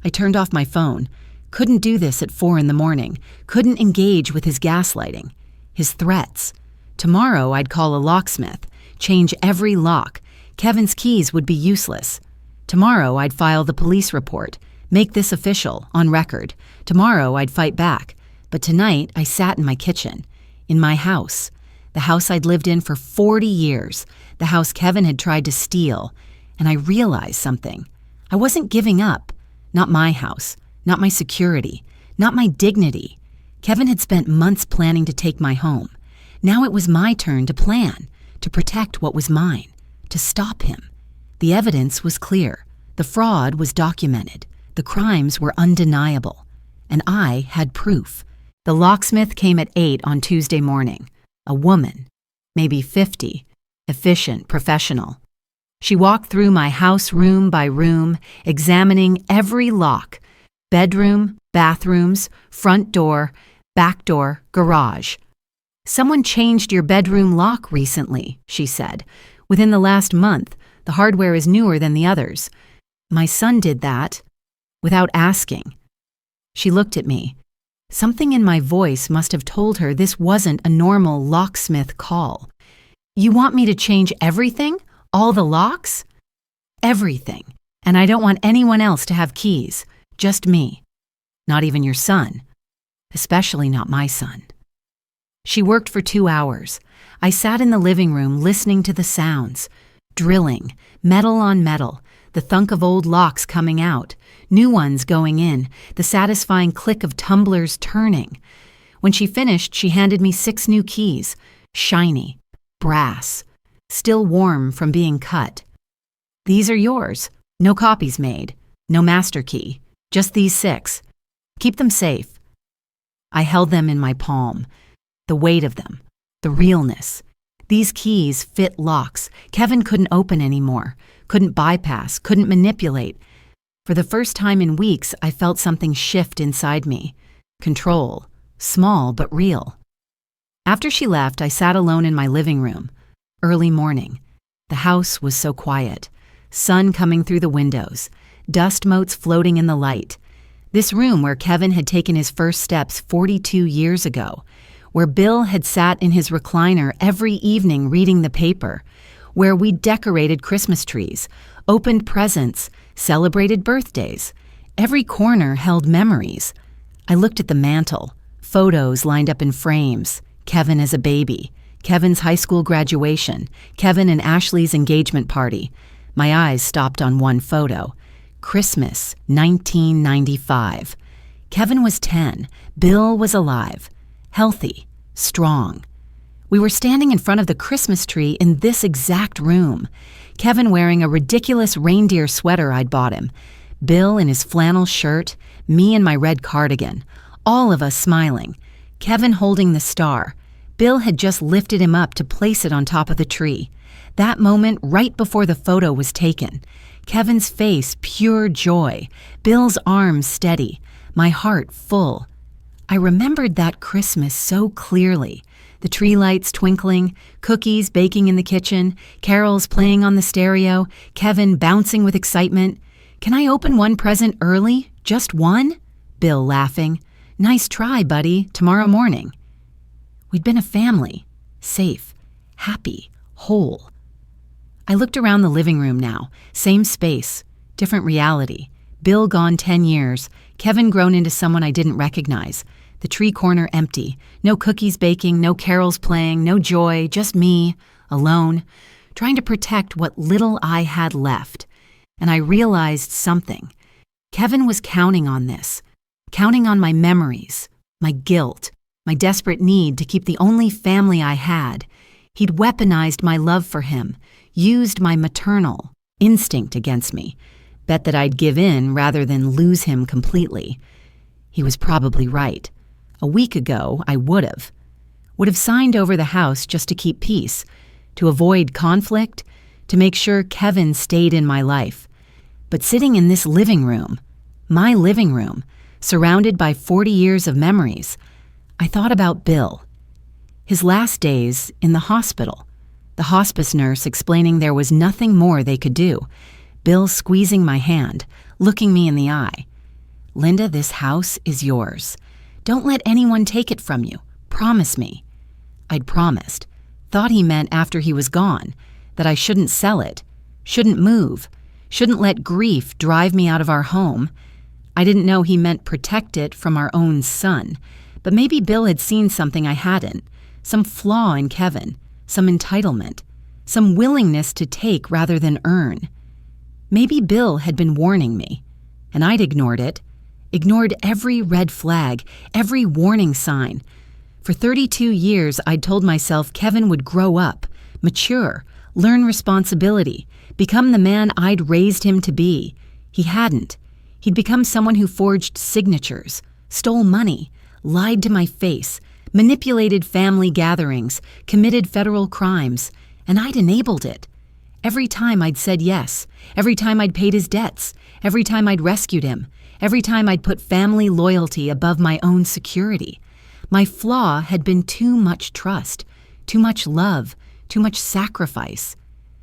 I turned off my phone. Couldn't do this at 4 a.m, couldn't engage with his gaslighting, his threats. Tomorrow I'd call a locksmith, change every lock. Kevin's keys would be useless. Tomorrow I'd file the police report, make this official, on record. Tomorrow I'd fight back. But tonight I sat in my kitchen, in my house, the house I'd lived in for 40 years, the house Kevin had tried to steal, and I realized something. I wasn't giving up. Not my house, not my security, not my dignity. Kevin had spent months planning to take my home. Now it was my turn to plan, to protect what was mine, to stop him. The evidence was clear. The fraud was documented. The crimes were undeniable. And I had proof. The locksmith came at 8 on Tuesday morning. A woman, maybe 50, efficient, professional. She walked through my house room by room, examining every lock. Bedroom, bathrooms, front door, back door, garage. Someone changed your bedroom lock recently, she said. Within the last month, the hardware is newer than the others. My son did that without asking. She looked at me. Something in my voice must have told her this wasn't a normal locksmith call. You want me to change everything? All the locks? Everything. And I don't want anyone else to have keys. Just me. Not even your son. Especially not my son. She worked for 2 hours. I sat in the living room listening to the sounds. Drilling, metal on metal, the thunk of old locks coming out, new ones going in, the satisfying click of tumblers turning. When she finished, she handed me 6 new keys, shiny, brass, still warm from being cut. "These are yours. No copies made. No master key. Just these 6. Keep them safe." I held them in my palm. The weight of them. The realness. These keys fit locks Kevin couldn't open anymore, couldn't bypass, couldn't manipulate. For the first time in weeks, I felt something shift inside me. Control. Small but real. After she left, I sat alone in my living room. Early morning. The house was so quiet. Sun coming through the windows. Dust motes floating in the light. This room where Kevin had taken his first steps 42 years ago. Where Bill had sat in his recliner every evening reading the paper. Where we decorated Christmas trees, opened presents, celebrated birthdays. Every corner held memories. I looked at the mantel. Photos lined up in frames. Kevin as a baby. Kevin's high school graduation. Kevin and Ashley's engagement party. My eyes stopped on one photo. Christmas, 1995. Kevin was 10. Bill was alive. Healthy. Strong. We were standing in front of the Christmas tree in this exact room. Kevin wearing a ridiculous reindeer sweater I'd bought him. Bill in his flannel shirt. Me in my red cardigan. All of us smiling. Kevin holding the star. Bill had just lifted him up to place it on top of the tree. That moment right before the photo was taken. Kevin's face pure joy. Bill's arms steady. My heart full. I remembered that Christmas so clearly. The tree lights twinkling, cookies baking in the kitchen, carols playing on the stereo, Kevin bouncing with excitement. "Can I open one present early? Just one?" Bill laughing. "Nice try, buddy. Tomorrow morning." We'd been a family. Safe. Happy. Whole. I looked around the living room now. Same space. Different reality. Bill gone 10 years. Kevin grown into someone I didn't recognize. The tree corner empty. No cookies baking, no carols playing, no joy, just me, alone, trying to protect what little I had left. And I realized something. Kevin was counting on this. Counting on my memories, my guilt, my desperate need to keep the only family I had. He'd weaponized my love for him, used my maternal instinct against me, bet that I'd give in rather than lose him completely. He was probably right. A week ago, I would have signed over the house just to keep peace, to avoid conflict, to make sure Kevin stayed in my life. But sitting in this living room, my living room, surrounded by 40 years of memories, I thought about Bill. His last days in the hospital, the hospice nurse explaining there was nothing more they could do, Bill squeezing my hand, looking me in the eye. "Linda, this house is yours. Don't let anyone take it from you. Promise me." I'd promised. Thought he meant after he was gone, that I shouldn't sell it, shouldn't move, shouldn't let grief drive me out of our home. I didn't know he meant protect it from our own son, but maybe Bill had seen something I hadn't, some flaw in Kevin, some entitlement, some willingness to take rather than earn. Maybe Bill had been warning me, and I'd ignored it, ignored every red flag, every warning sign. For 32 years, I'd told myself Kevin would grow up, mature, learn responsibility, become the man I'd raised him to be. He hadn't. He'd become someone who forged signatures, stole money, lied to my face, manipulated family gatherings, committed federal crimes, and I'd enabled it. Every time I'd said yes, every time I'd paid his debts, every time I'd rescued him, every time I'd put family loyalty above my own security. My flaw had been too much trust, too much love, too much sacrifice.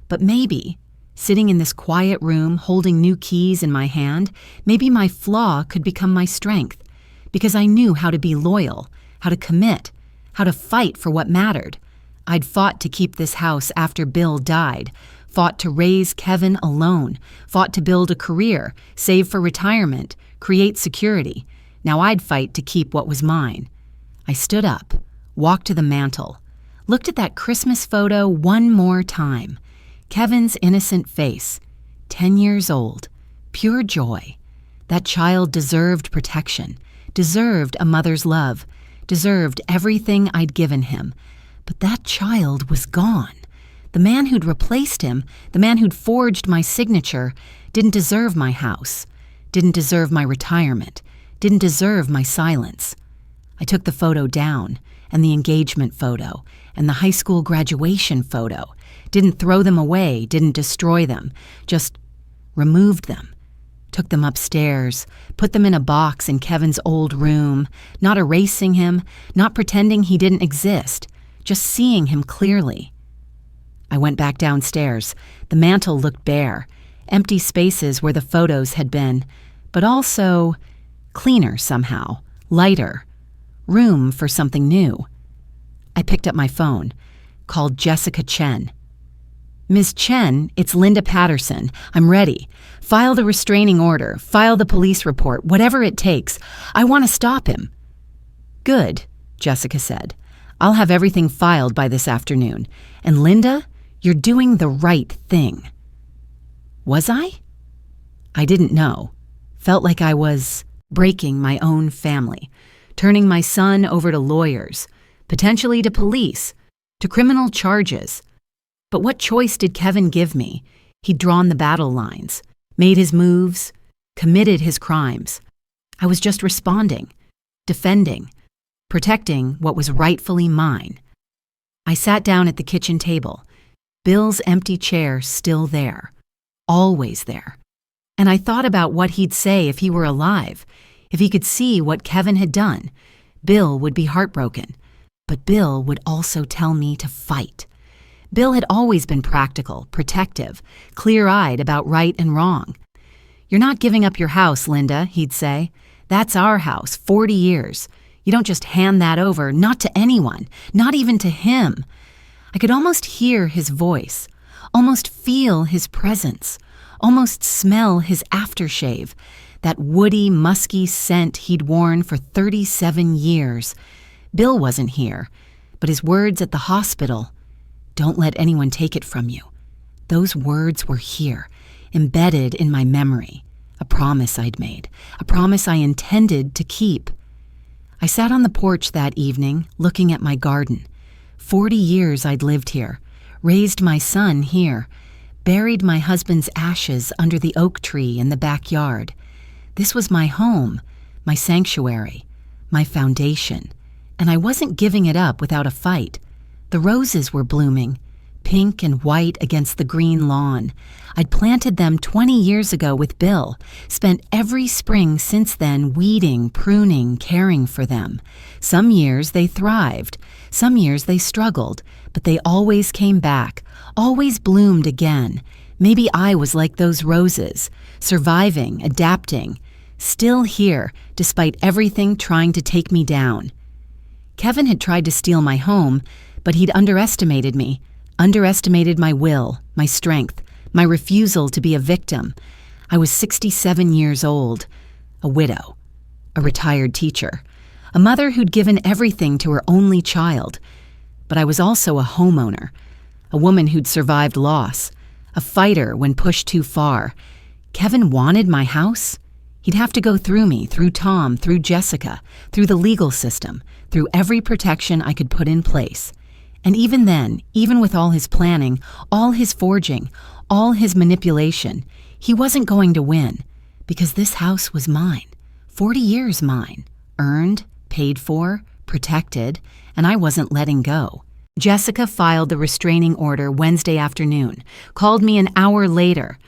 But maybe, sitting in this quiet room holding new keys in my hand, maybe my flaw could become my strength, because I knew how to be loyal, how to commit, how to fight for what mattered. I'd fought to keep this house after Bill died, fought to raise Kevin alone, fought to build a career, save for retirement, create security. Now I'd fight to keep what was mine. I stood up, walked to the mantel, looked at that Christmas photo one more time. Kevin's innocent face, 10 years old. Pure joy. That child deserved protection, deserved a mother's love, deserved everything I'd given him. But that child was gone. The man who'd replaced him, the man who'd forged my signature, didn't deserve my house, didn't deserve my retirement, didn't deserve my silence. I took the photo down, and the engagement photo, and the high school graduation photo. Didn't throw them away, didn't destroy them, just removed them. Took them upstairs, put them in a box in Kevin's old room, not erasing him, not pretending he didn't exist, just seeing him clearly. I went back downstairs. The mantel looked bare, empty spaces where the photos had been, but also cleaner somehow, lighter, room for something new. I picked up my phone, called Jessica Chen. Ms. Chen, it's Linda Patterson. I'm ready. File the restraining order, file the police report, whatever it takes. I want to stop him. Good, Jessica said. I'll have everything filed by this afternoon. And Linda, you're doing the right thing. Was I? I didn't know. Felt like I was breaking my own family, turning my son over to lawyers, potentially to police, to criminal charges. But what choice did Kevin give me? He'd drawn the battle lines, made his moves, committed his crimes. I was just responding, defending, protecting what was rightfully mine. I sat down at the kitchen table, Bill's empty chair still there, always there. And I thought about what he'd say if he were alive, if he could see what Kevin had done. Bill would be heartbroken, but Bill would also tell me to fight. Bill had always been practical, protective, clear-eyed about right and wrong. You're not giving up your house, Linda, he'd say. That's our house, 40 years. You don't just hand that over, not to anyone, not even to him. I could almost hear his voice, almost feel his presence, almost smell his aftershave, that woody, musky scent he'd worn for 37 years. Bill wasn't here, but his words at the hospital, "Don't let anyone take it from you." Those words were here, embedded in my memory, a promise I'd made, a promise I intended to keep. I sat on the porch that evening, looking at my garden. 40 years I'd lived here, raised my son here, buried my husband's ashes under the oak tree in the backyard. This was my home, my sanctuary, my foundation, and I wasn't giving it up without a fight. The roses were blooming, pink and white against the green lawn. I'd planted them 20 years ago with Bill, spent every spring since then weeding, pruning, caring for them. Some years they thrived, some years they struggled, but they always came back, always bloomed again. Maybe I was like those roses, surviving, adapting, still here despite everything trying to take me down. Kevin had tried to steal my home, but he'd underestimated me, underestimated my will, my strength, my refusal to be a victim. I was 67 years old, a widow, a retired teacher, a mother who'd given everything to her only child. But I was also a homeowner, a woman who'd survived loss, a fighter when pushed too far. Kevin wanted my house? He'd have to go through me, through Tom, through Jessica, through the legal system, through every protection I could put in place. And even then, even with all his planning, all his forging, all his manipulation, he wasn't going to win, because this house was mine, 40 years mine, earned, paid for, protected, and I wasn't letting go. Jessica filed the restraining order Wednesday afternoon, called me an hour later.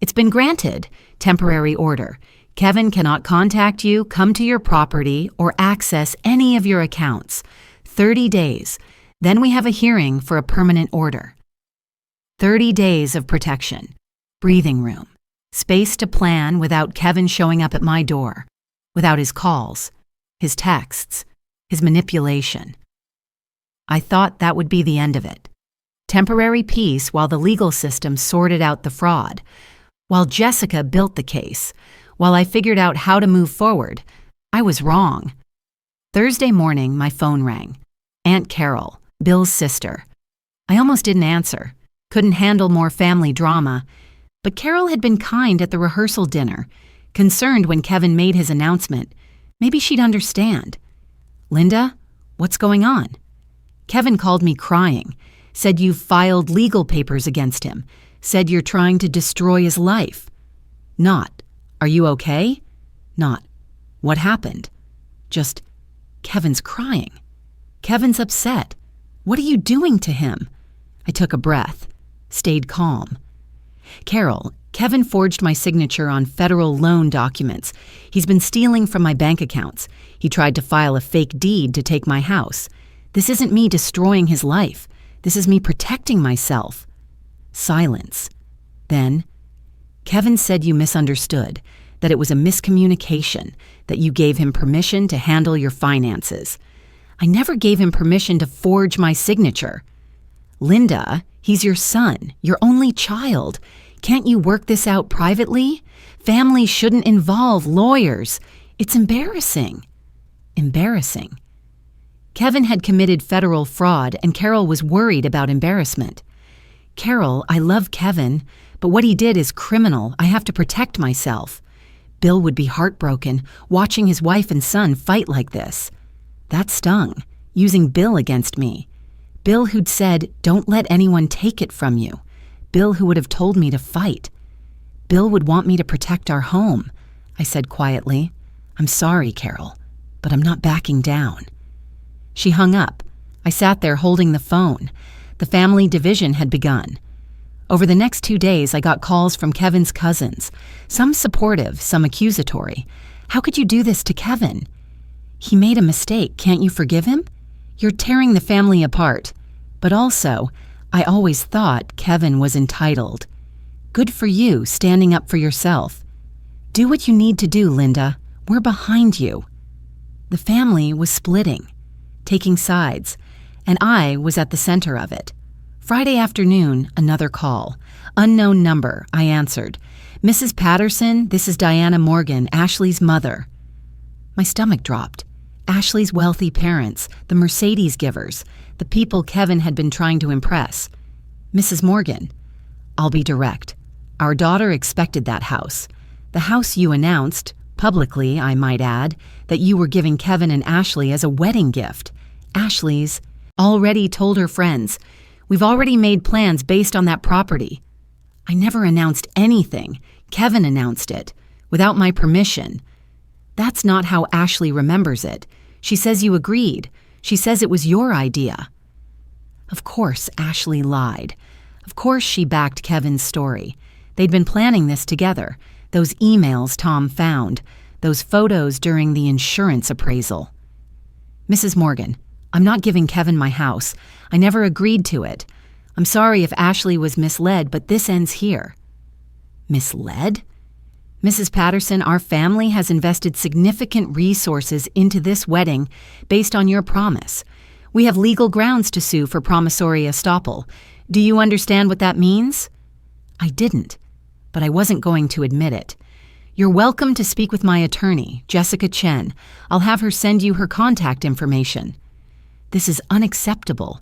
It's been granted, temporary order. Kevin cannot contact you, come to your property, or access any of your accounts. 30 days. Then we have a hearing for a permanent order. 30 days of protection, breathing room, space to plan without Kevin showing up at my door, without his calls, his texts, his manipulation. I thought that would be the end of it. Temporary peace while the legal system sorted out the fraud, while Jessica built the case, while I figured out how to move forward. I was wrong. Thursday morning, my phone rang. Aunt Carol, Bill's sister. I almost didn't answer, couldn't handle more family drama, But Carol had been kind at the rehearsal dinner, concerned when Kevin made his announcement. Maybe she'd understand. "Linda, what's going on?" Kevin called me crying, said you've filed legal papers against him, said you're trying to destroy his life. Not, "Are you okay?" Not, "What happened?" Just, "Kevin's crying. Kevin's upset. What are you doing to him?" I took a breath, stayed calm. "Carol, Kevin forged my signature on federal loan documents. He's been stealing from my bank accounts. He tried to file a fake deed to take my house. This isn't me destroying his life. This is me protecting myself." Silence. Then, "Kevin said you misunderstood, that it was a miscommunication, that you gave him permission to handle your finances." I never gave him permission to forge my signature. "Linda, he's your son, your only child. Can't you work this out privately? Families shouldn't involve lawyers. It's embarrassing." Embarrassing. Kevin had committed federal fraud, and Carol was worried about embarrassment. "Carol, I love Kevin, but what he did is criminal. I have to protect myself. Bill would be heartbroken watching his wife and son fight like this." That stung, using Bill against me. Bill who'd said, "Don't let anyone take it from you." Bill who would have told me to fight. Bill would want me to protect our home. I said quietly, "I'm sorry, Carol, but I'm not backing down." She hung up. I sat there holding the phone. The family division had begun. Over the next 2 days, I got calls from Kevin's cousins, some supportive, some accusatory. "How could you do this to Kevin?" "He made a mistake. Can't you forgive him? You're tearing the family apart." But also, I always thought Kevin was entitled. "Good for you, standing up for yourself. Do what you need to do, Linda. We're behind you." The family was splitting, taking sides, and I was at the center of it. Friday afternoon, another call. Unknown number, I answered. "Mrs. Patterson, this is Diana Morgan, Ashley's mother." My stomach dropped. Ashley's wealthy parents, the Mercedes givers, the people Kevin had been trying to impress. "Mrs. Morgan, I'll be direct. Our daughter expected that house. The house you announced, publicly I might add, that you were giving Kevin and Ashley as a wedding gift. Ashley's already told her friends. We've already made plans based on that property." I never announced anything. Kevin announced it, without my permission. That's not how Ashley remembers it. She says you agreed. She says it was your idea. Of course, Ashley lied. Of course she backed Kevin's story. They'd been planning this together. Those emails Tom found. Those photos during the insurance appraisal. "Mrs. Morgan, I'm not giving Kevin my house. I never agreed to it. I'm sorry if Ashley was misled, but this ends here." Misled? "Mrs. Patterson, our family has invested significant resources into this wedding based on your promise. We have legal grounds to sue for promissory estoppel. Do you understand what that means?" I didn't, but I wasn't going to admit it. "You're welcome to speak with my attorney, Jessica Chen. I'll have her send you her contact information." "This is unacceptable.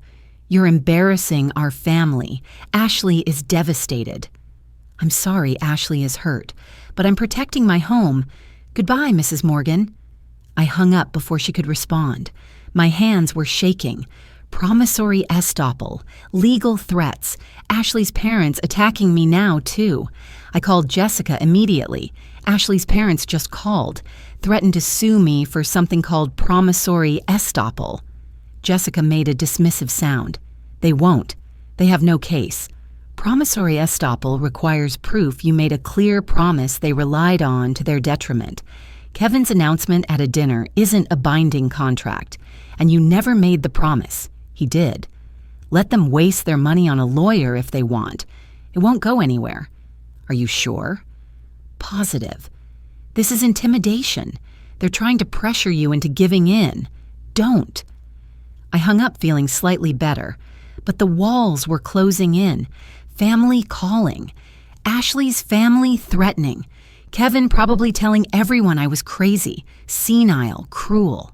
You're embarrassing our family. Ashley is devastated." "I'm sorry Ashley is hurt, but I'm protecting my home. Goodbye, Mrs. Morgan." I hung up before she could respond. My hands were shaking. Promissory estoppel, legal threats, Ashley's parents attacking me now, too. I called Jessica immediately. Ashley's parents just called, threatened to sue me for something called promissory estoppel. Jessica made a dismissive sound. "They won't. They have no case. Promissory estoppel requires proof you made a clear promise they relied on to their detriment. Kevin's announcement at a dinner isn't a binding contract, and you never made the promise. He did. Let them waste their money on a lawyer if they want. It won't go anywhere." "Are you sure?" "Positive. This is intimidation. They're trying to pressure you into giving in. Don't." I hung up feeling slightly better, but the walls were closing in. Family calling. Ashley's family threatening. Kevin probably telling everyone I was crazy, senile, cruel.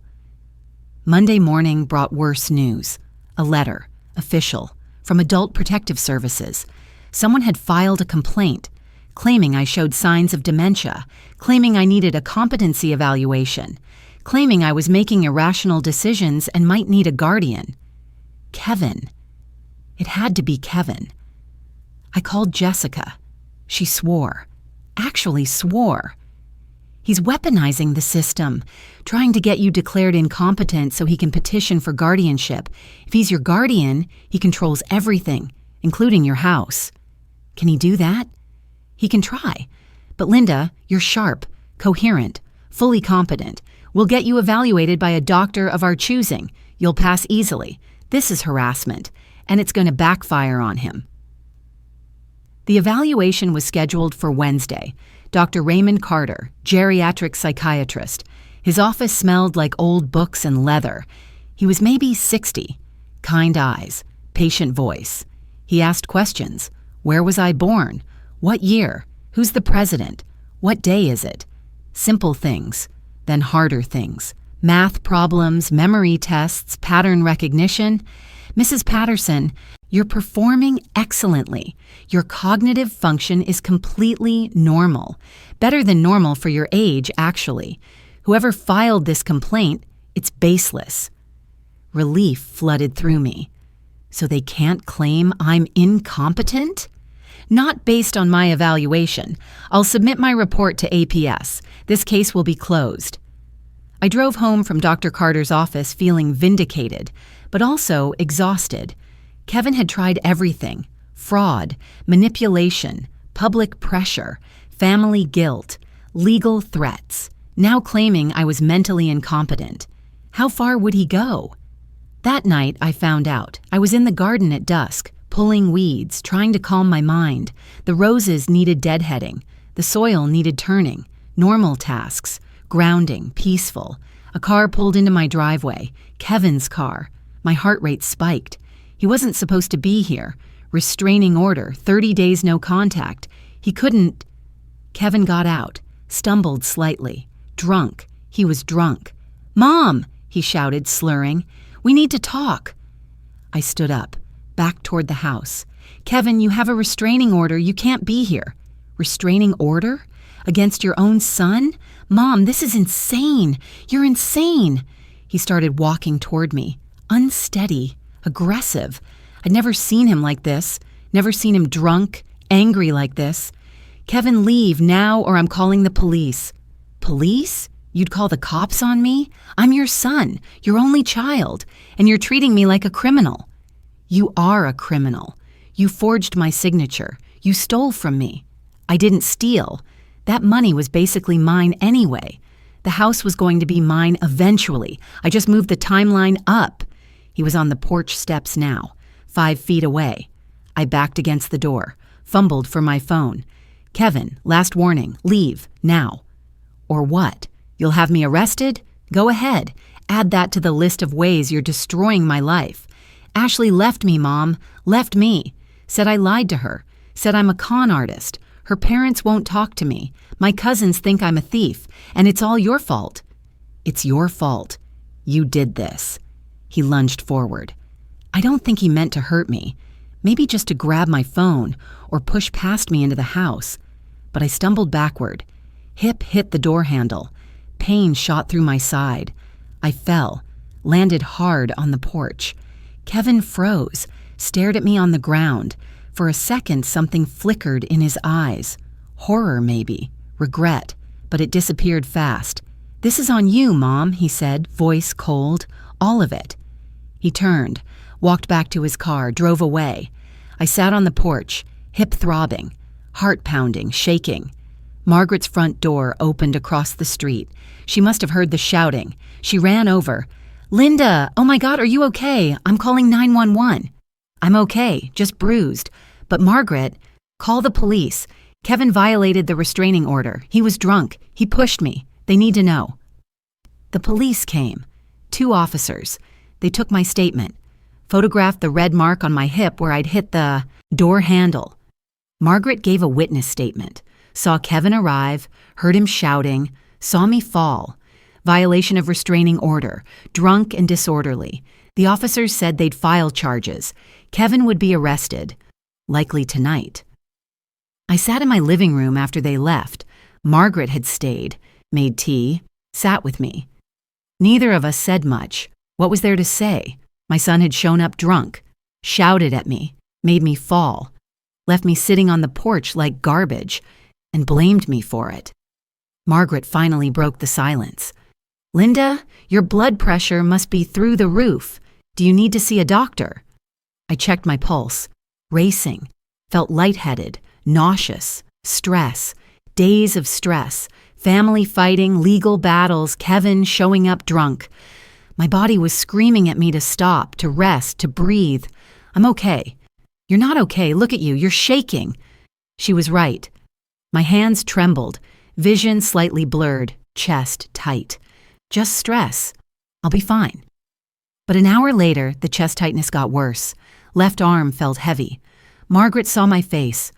Monday morning brought worse news. A letter, official, from Adult Protective Services. Someone had filed a complaint. claiming I showed signs of dementia, claiming I needed a competency evaluation, claiming I was making irrational decisions and might need a guardian. Kevin. It had to be Kevin. I called Jessica. She swore. Actually swore. He's weaponizing the system, trying to get you declared incompetent so he can petition for guardianship. If he's your guardian, he controls everything, including your house. Can he do that? He can try. But Linda, you're sharp, coherent, fully competent. We'll get you evaluated by a doctor of our choosing. You'll pass easily. This is harassment, and it's going to backfire on him. The evaluation was scheduled for Wednesday. Dr. Raymond Carter, geriatric psychiatrist. His office smelled like old books and leather. He was maybe 60. Kind eyes, patient voice. He asked questions. Where was I born? What year? Who's the president? What day is it? Simple things, then harder things. Math problems, memory tests, pattern recognition. Mrs. Patterson, you're performing excellently. Your cognitive function is completely normal. Better than normal for your age, actually. Whoever filed this complaint, it's baseless. Relief flooded through me. So they can't claim I'm incompetent? Not based on my evaluation. I'll submit my report to APS. This case will be closed. I drove home from Dr. Carter's office feeling vindicated, but also exhausted. Kevin had tried everything: fraud, manipulation, public pressure, family guilt, legal threats, now claiming I was mentally incompetent. How far would he go? That night, I found out. I was in the garden at dusk, pulling weeds, trying to calm my mind. The roses needed deadheading. The soil needed turning. Normal tasks. Grounding, peaceful. A car pulled into my driveway. Kevin's car. My heart rate spiked. He wasn't supposed to be here. Restraining order, 30 days no contact. He couldn't. Kevin got out, stumbled slightly. Drunk. He was drunk. "Mom!" he shouted, slurring. "We need to talk." I stood up, back toward the house. "Kevin, you have a restraining order. You can't be here." "Restraining order? Against your own son? Mom, this is insane. You're insane." He started walking toward me, unsteady, aggressive. I'd never seen him like this, never seen him drunk, angry like this. "Kevin, leave now or I'm calling the police." "Police? You'd call the cops on me? I'm your son, your only child, and you're treating me like a criminal." "You are a criminal. You forged my signature. You stole from me." "I didn't steal. That money was basically mine anyway. The house was going to be mine eventually. I just moved the timeline up." He was on the porch steps now, 5 feet away. I backed against the door, fumbled for my phone. "Kevin, last warning, leave, now." "Or what? You'll have me arrested? Go ahead. Add that to the list of ways you're destroying my life. Ashley left me, Mom. Left me. Said I lied to her. Said I'm a con artist. Her parents won't talk to me. My cousins think I'm a thief, and it's all your fault." "It's your fault. You did this." He lunged forward. I don't think he meant to hurt me. Maybe just to grab my phone or push past me into the house. But I stumbled backward. Hip hit the door handle. Pain shot through my side. I fell, landed hard on the porch. Kevin froze, stared at me on the ground. For a second, something flickered in his eyes. Horror, maybe. Regret. But it disappeared fast. "This is on you, Mom," he said, voice cold. "All of it." He turned, walked back to his car, drove away. I sat on the porch, hip throbbing, heart pounding, shaking. Margaret's front door opened across the street. She must have heard the shouting. She ran over. "Linda, oh my God, are you okay? I'm calling 911. "I'm okay, just bruised. But Margaret, call the police. Kevin violated the restraining order. He was drunk. He pushed me. They need to know." The police came. 2 officers. They took my statement, photographed the red mark on my hip where I'd hit the door handle. Margaret gave a witness statement, saw Kevin arrive, heard him shouting, saw me fall. Violation of restraining order, drunk and disorderly. The officers said they'd file charges. Kevin would be arrested, likely tonight. I sat in my living room after they left. Margaret had stayed, made tea, sat with me. Neither of us said much. What was there to say? My son had shown up drunk, shouted at me, made me fall, left me sitting on the porch like garbage, and blamed me for it. Margaret finally broke the silence. "Linda, your blood pressure must be through the roof. Do you need to see a doctor?" I checked my pulse, racing, felt lightheaded, nauseous, stress, days of stress, family fighting, legal battles, Kevin showing up drunk. My body was screaming at me to stop, to rest, to breathe. "I'm okay." "You're not okay. Look at you. You're shaking." She was right. My hands trembled, vision slightly blurred, chest tight. "Just stress. I'll be fine." But an hour later, the chest tightness got worse. Left arm felt heavy. Margaret saw my face.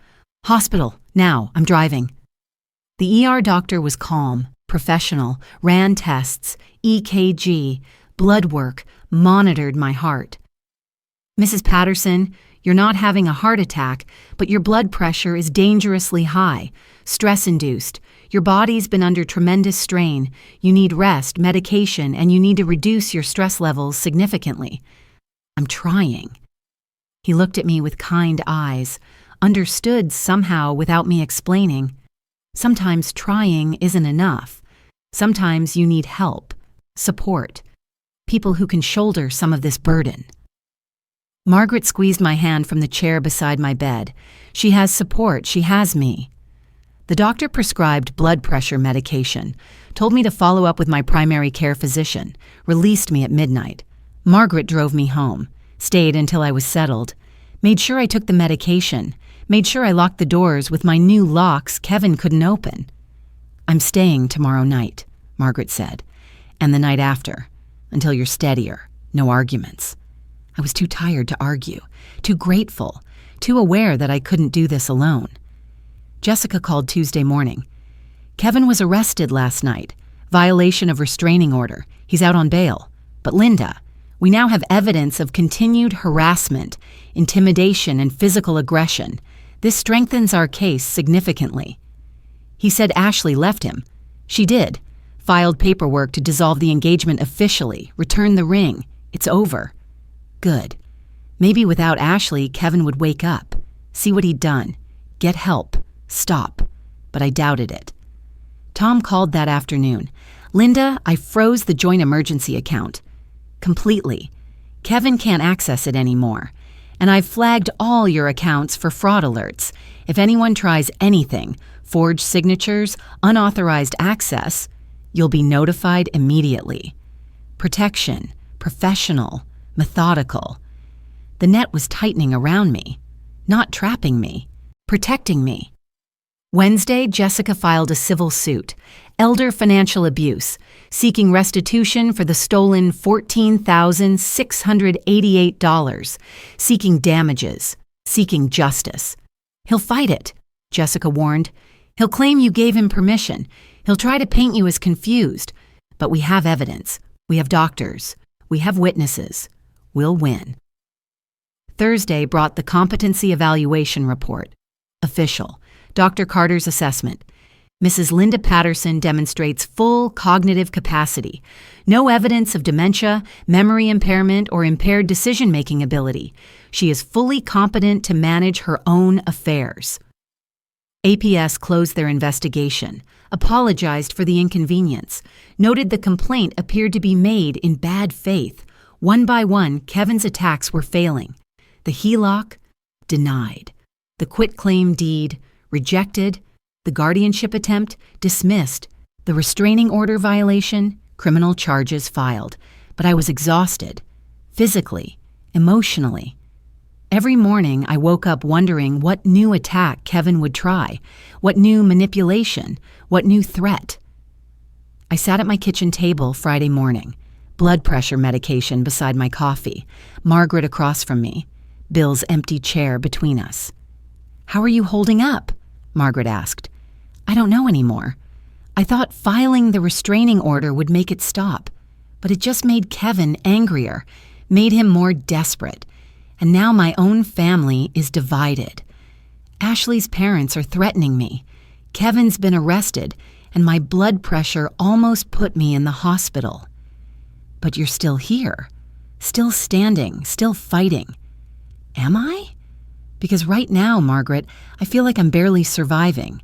"Hospital, now, I'm driving." The ER doctor was calm, professional, ran tests, EKG, blood work, monitored my heart. "Mrs. Patterson, you're not having a heart attack, but your blood pressure is dangerously high, stress-induced. Your body's been under tremendous strain. You need rest, medication, and you need to reduce your stress levels significantly." "I'm trying." He looked at me with kind eyes, understood somehow without me explaining. Sometimes trying isn't enough. Sometimes you need help, support, people who can shoulder some of this burden. Margaret squeezed my hand from the chair beside my bed. She has support, she has me. The doctor prescribed blood pressure medication, told me to follow up with my primary care physician, released me at midnight. Margaret drove me home, stayed until I was settled, made sure I took the medication, made sure I locked the doors with my new locks Kevin couldn't open. "I'm staying tomorrow night," Margaret said, "and the night after, until you're steadier, no arguments." I was too tired to argue, too grateful, too aware that I couldn't do this alone. Jessica called Tuesday morning. "Kevin was arrested last night. Violation of restraining order. He's out on bail. But Linda, we now have evidence of continued harassment, intimidation, and physical aggression. This strengthens our case significantly." He said Ashley left him. She did. Filed paperwork to dissolve the engagement officially, return the ring. It's over. Good. Maybe without Ashley, Kevin would wake up, see what he'd done, get help, stop. But I doubted it. Tom called that afternoon. "Linda, I froze the joint emergency account. Completely. Kevin can't access it anymore. And I've flagged all your accounts for fraud alerts. If anyone tries anything, forged signatures, unauthorized access, you'll be notified immediately. Protection, professional, methodical. The net was tightening around me, not trapping me, protecting me." Wednesday, Jessica filed a civil suit, elder financial abuse, seeking restitution for the stolen $14,688, seeking damages, seeking justice. "He'll fight it," Jessica warned. "He'll claim you gave him permission. He'll try to paint you as confused. But we have evidence. We have doctors. We have witnesses. We'll win." Thursday brought the competency evaluation report. Official. Dr. Carter's assessment. Mrs. Linda Patterson demonstrates full cognitive capacity. No evidence of dementia, memory impairment, or impaired decision-making ability. She is fully competent to manage her own affairs. APS closed their investigation, apologized for the inconvenience, noted the complaint appeared to be made in bad faith. One by one, Kevin's attacks were failing. The HELOC, denied. The quitclaim deed, rejected. The guardianship attempt, dismissed. The restraining order violation, criminal charges filed. But I was exhausted, physically, emotionally. Every morning I woke up wondering what new attack Kevin would try, what new manipulation, what new threat. I sat at my kitchen table Friday morning, blood pressure medication beside my coffee, Margaret across from me, Bill's empty chair between us. "How are you holding up?" Margaret asked. "I don't know anymore. I thought filing the restraining order would make it stop, but it just made Kevin angrier, made him more desperate. And now my own family is divided. Ashley's parents are threatening me. Kevin's been arrested, and my blood pressure almost put me in the hospital. But you're still here, still standing, still fighting. Am I? Because right now, Margaret, I feel like I'm barely surviving.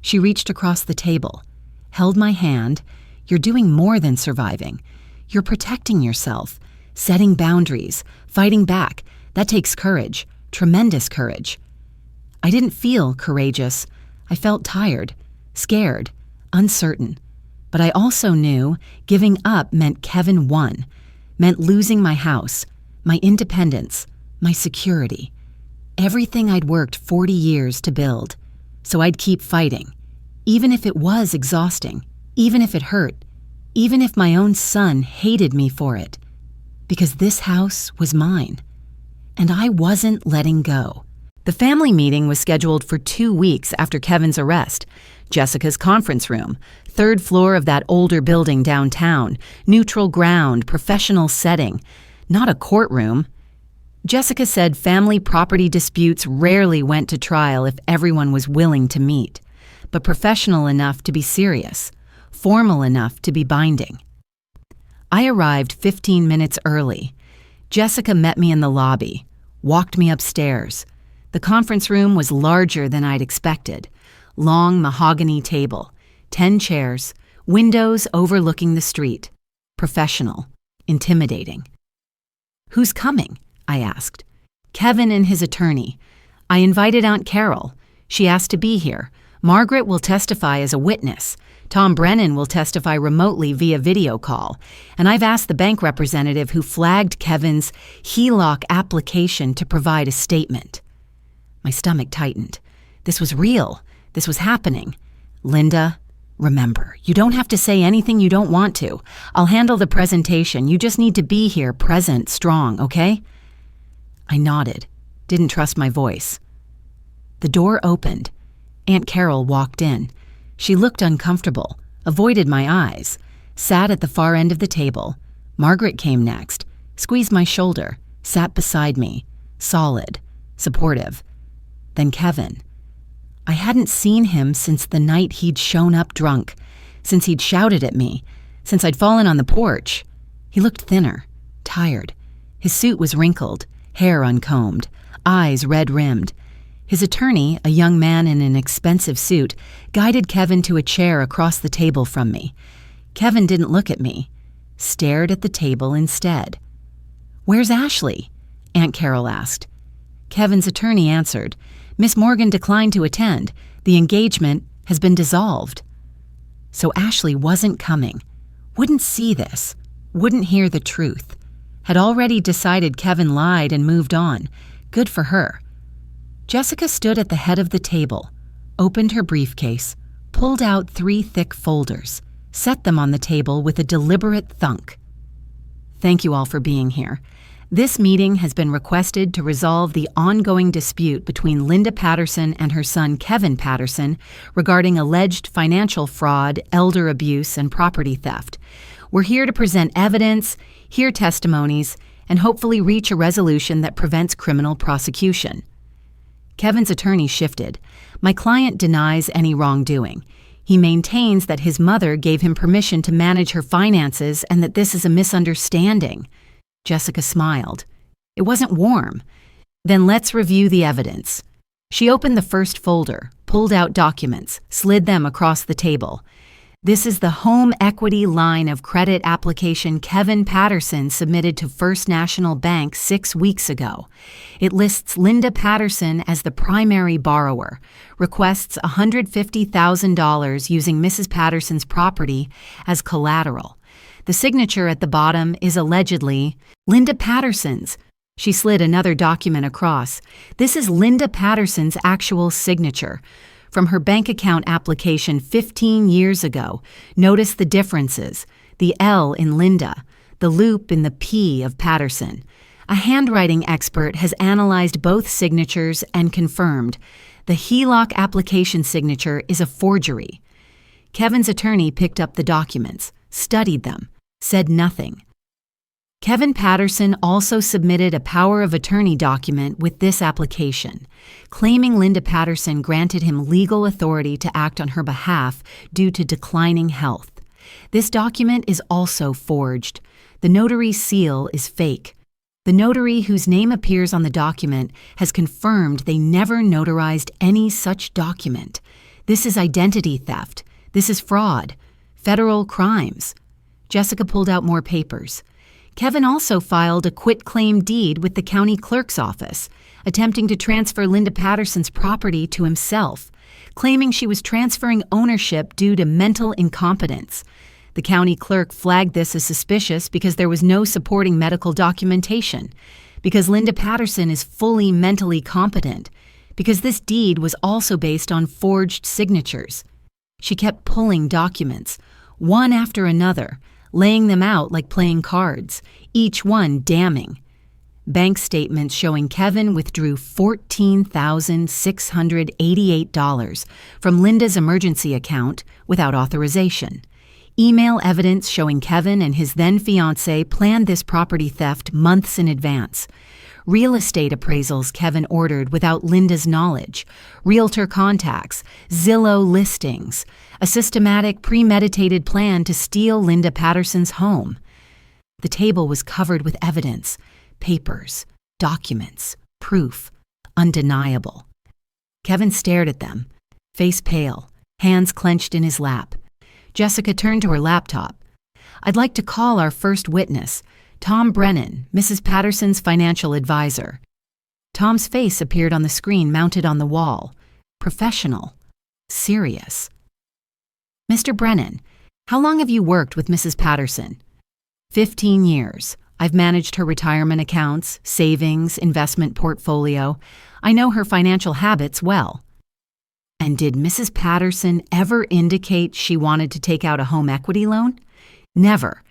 She reached across the table, held my hand. You're doing more than surviving. You're protecting yourself, setting boundaries, fighting back. That takes courage, tremendous courage. I didn't feel courageous. I felt tired, scared, uncertain. But I also knew giving up meant Kevin won, meant losing my house, my independence, my security. Everything I'd worked 40 years to build. So I'd keep fighting, even if it was exhausting, even if it hurt, even if my own son hated me for it. Because this house was mine, and I wasn't letting go. The family meeting was scheduled for 2 weeks after Kevin's arrest. Jessica's conference room, 3rd floor of that older building downtown, neutral ground, professional setting, not a courtroom. Jessica said family property disputes rarely went to trial if everyone was willing to meet, but professional enough to be serious, formal enough to be binding. I arrived 15 minutes early. Jessica met me in the lobby, walked me upstairs. The conference room was larger than I'd expected. Long mahogany table, 10 chairs, windows overlooking the street. Professional, intimidating. Who's coming? I asked. Kevin and his attorney. I invited Aunt Carol. She asked to be here. Margaret will testify as a witness. Tom Brennan will testify remotely via video call. And I've asked the bank representative who flagged Kevin's HELOC application to provide a statement. My stomach tightened. This was real. This was happening. Linda, remember, you don't have to say anything you don't want to. I'll handle the presentation. You just need to be here, present, strong, okay? I nodded, didn't trust my voice. The door opened. Aunt Carol walked in. She looked uncomfortable, avoided my eyes, sat at the far end of the table. Margaret came next, squeezed my shoulder, sat beside me, solid, supportive. Then Kevin. I hadn't seen him since the night he'd shown up drunk, since he'd shouted at me, since I'd fallen on the porch. He looked thinner, tired. His suit was wrinkled, hair uncombed, eyes red-rimmed. His attorney, a young man in an expensive suit, guided Kevin to a chair across the table from me. Kevin didn't look at me, stared at the table instead. "Where's Ashley?" Aunt Carol asked. Kevin's attorney answered, "Miss Morgan declined to attend. The engagement has been dissolved." So Ashley wasn't coming, wouldn't see this, wouldn't hear the truth. Had already decided Kevin lied and moved on. Good for her. Jessica stood at the head of the table, opened her briefcase, pulled out 3 thick folders, set them on the table with a deliberate thunk. "Thank you all for being here. This meeting has been requested to resolve the ongoing dispute between Linda Patterson and her son Kevin Patterson regarding alleged financial fraud, elder abuse, and property theft. We're here to present evidence, hear testimonies, and hopefully reach a resolution that prevents criminal prosecution." Kevin's attorney shifted. My client denies any wrongdoing. He maintains that his mother gave him permission to manage her finances and that this is a misunderstanding. Jessica smiled. It wasn't warm. "Then let's review the evidence." She opened the first folder, pulled out documents, slid them across the table. "This is the home equity line of credit application Kevin Patterson submitted to First National Bank 6 weeks ago. It lists Linda Patterson as the primary borrower, requests $150,000 using Mrs. Patterson's property as collateral. The signature at the bottom is allegedly Linda Patterson's." She slid another document across. "This is Linda Patterson's actual signature from her bank account application 15 years ago. Notice the differences. The L in Linda, the loop in the P of Patterson. A handwriting expert has analyzed both signatures and confirmed the HELOC application signature is a forgery." Kevin's attorney picked up the documents, studied them, said nothing. Kevin Patterson also submitted a power of attorney document with this application, claiming Linda Patterson granted him legal authority to act on her behalf due to declining health. This document is also forged. The notary's seal is fake. The notary whose name appears on the document has confirmed they never notarized any such document. This is identity theft. This is fraud. Federal crimes. Jessica pulled out more papers. Kevin also filed a quitclaim deed with the county clerk's office, attempting to transfer Linda Patterson's property to himself, claiming she was transferring ownership due to mental incompetence. The county clerk flagged this as suspicious because there was no supporting medical documentation, because Linda Patterson is fully mentally competent, because this deed was also based on forged signatures. She kept pulling documents, one after another, laying them out like playing cards, each one damning. Bank statements showing Kevin withdrew $14,688 from Linda's emergency account without authorization. Email evidence showing Kevin and his then-fiancée planned this property theft months in advance. Real estate appraisals Kevin ordered without Linda's knowledge. Realtor contacts, Zillow listings. A systematic, premeditated plan to steal Linda Patterson's home. The table was covered with evidence, papers, documents, proof, undeniable. Kevin stared at them, face pale, hands clenched in his lap. Jessica turned to her laptop. "I'd like to call our first witness, Tom Brennan, Mrs. Patterson's financial advisor." Tom's face appeared on the screen mounted on the wall. Professional. Serious. "Mr. Brennan, how long have you worked with Mrs. Patterson?" 15 years. I've managed her retirement accounts, savings, investment portfolio. I know her financial habits well." "And did Mrs. Patterson ever indicate she wanted to take out a home equity loan?" "Never.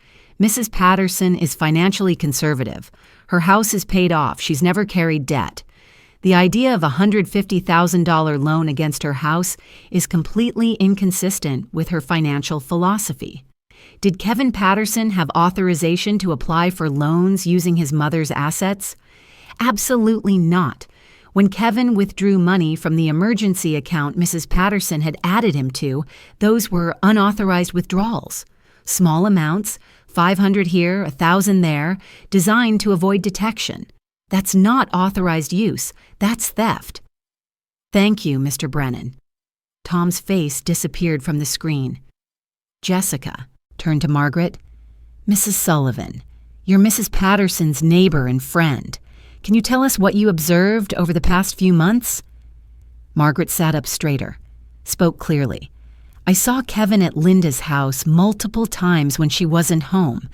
Mrs. Patterson is financially conservative. Her house is paid off. She's never carried debt. The idea of a $150,000 loan against her house is completely inconsistent with her financial philosophy." "Did Kevin Patterson have authorization to apply for loans using his mother's assets?" "Absolutely not. When Kevin withdrew money from the emergency account Mrs. Patterson had added him to, those were unauthorized withdrawals. Small amounts, $500 here, $1,000 there, designed to avoid detection. That's not authorized use. That's theft." "Thank you, Mr. Brennan." Tom's face disappeared from the screen. Jessica turned to Margaret. "Mrs. Sullivan, you're Mrs. Patterson's neighbor and friend. Can you tell us what you observed over the past few months?" Margaret sat up straighter, spoke clearly. "I saw Kevin at Linda's house multiple times when she wasn't home,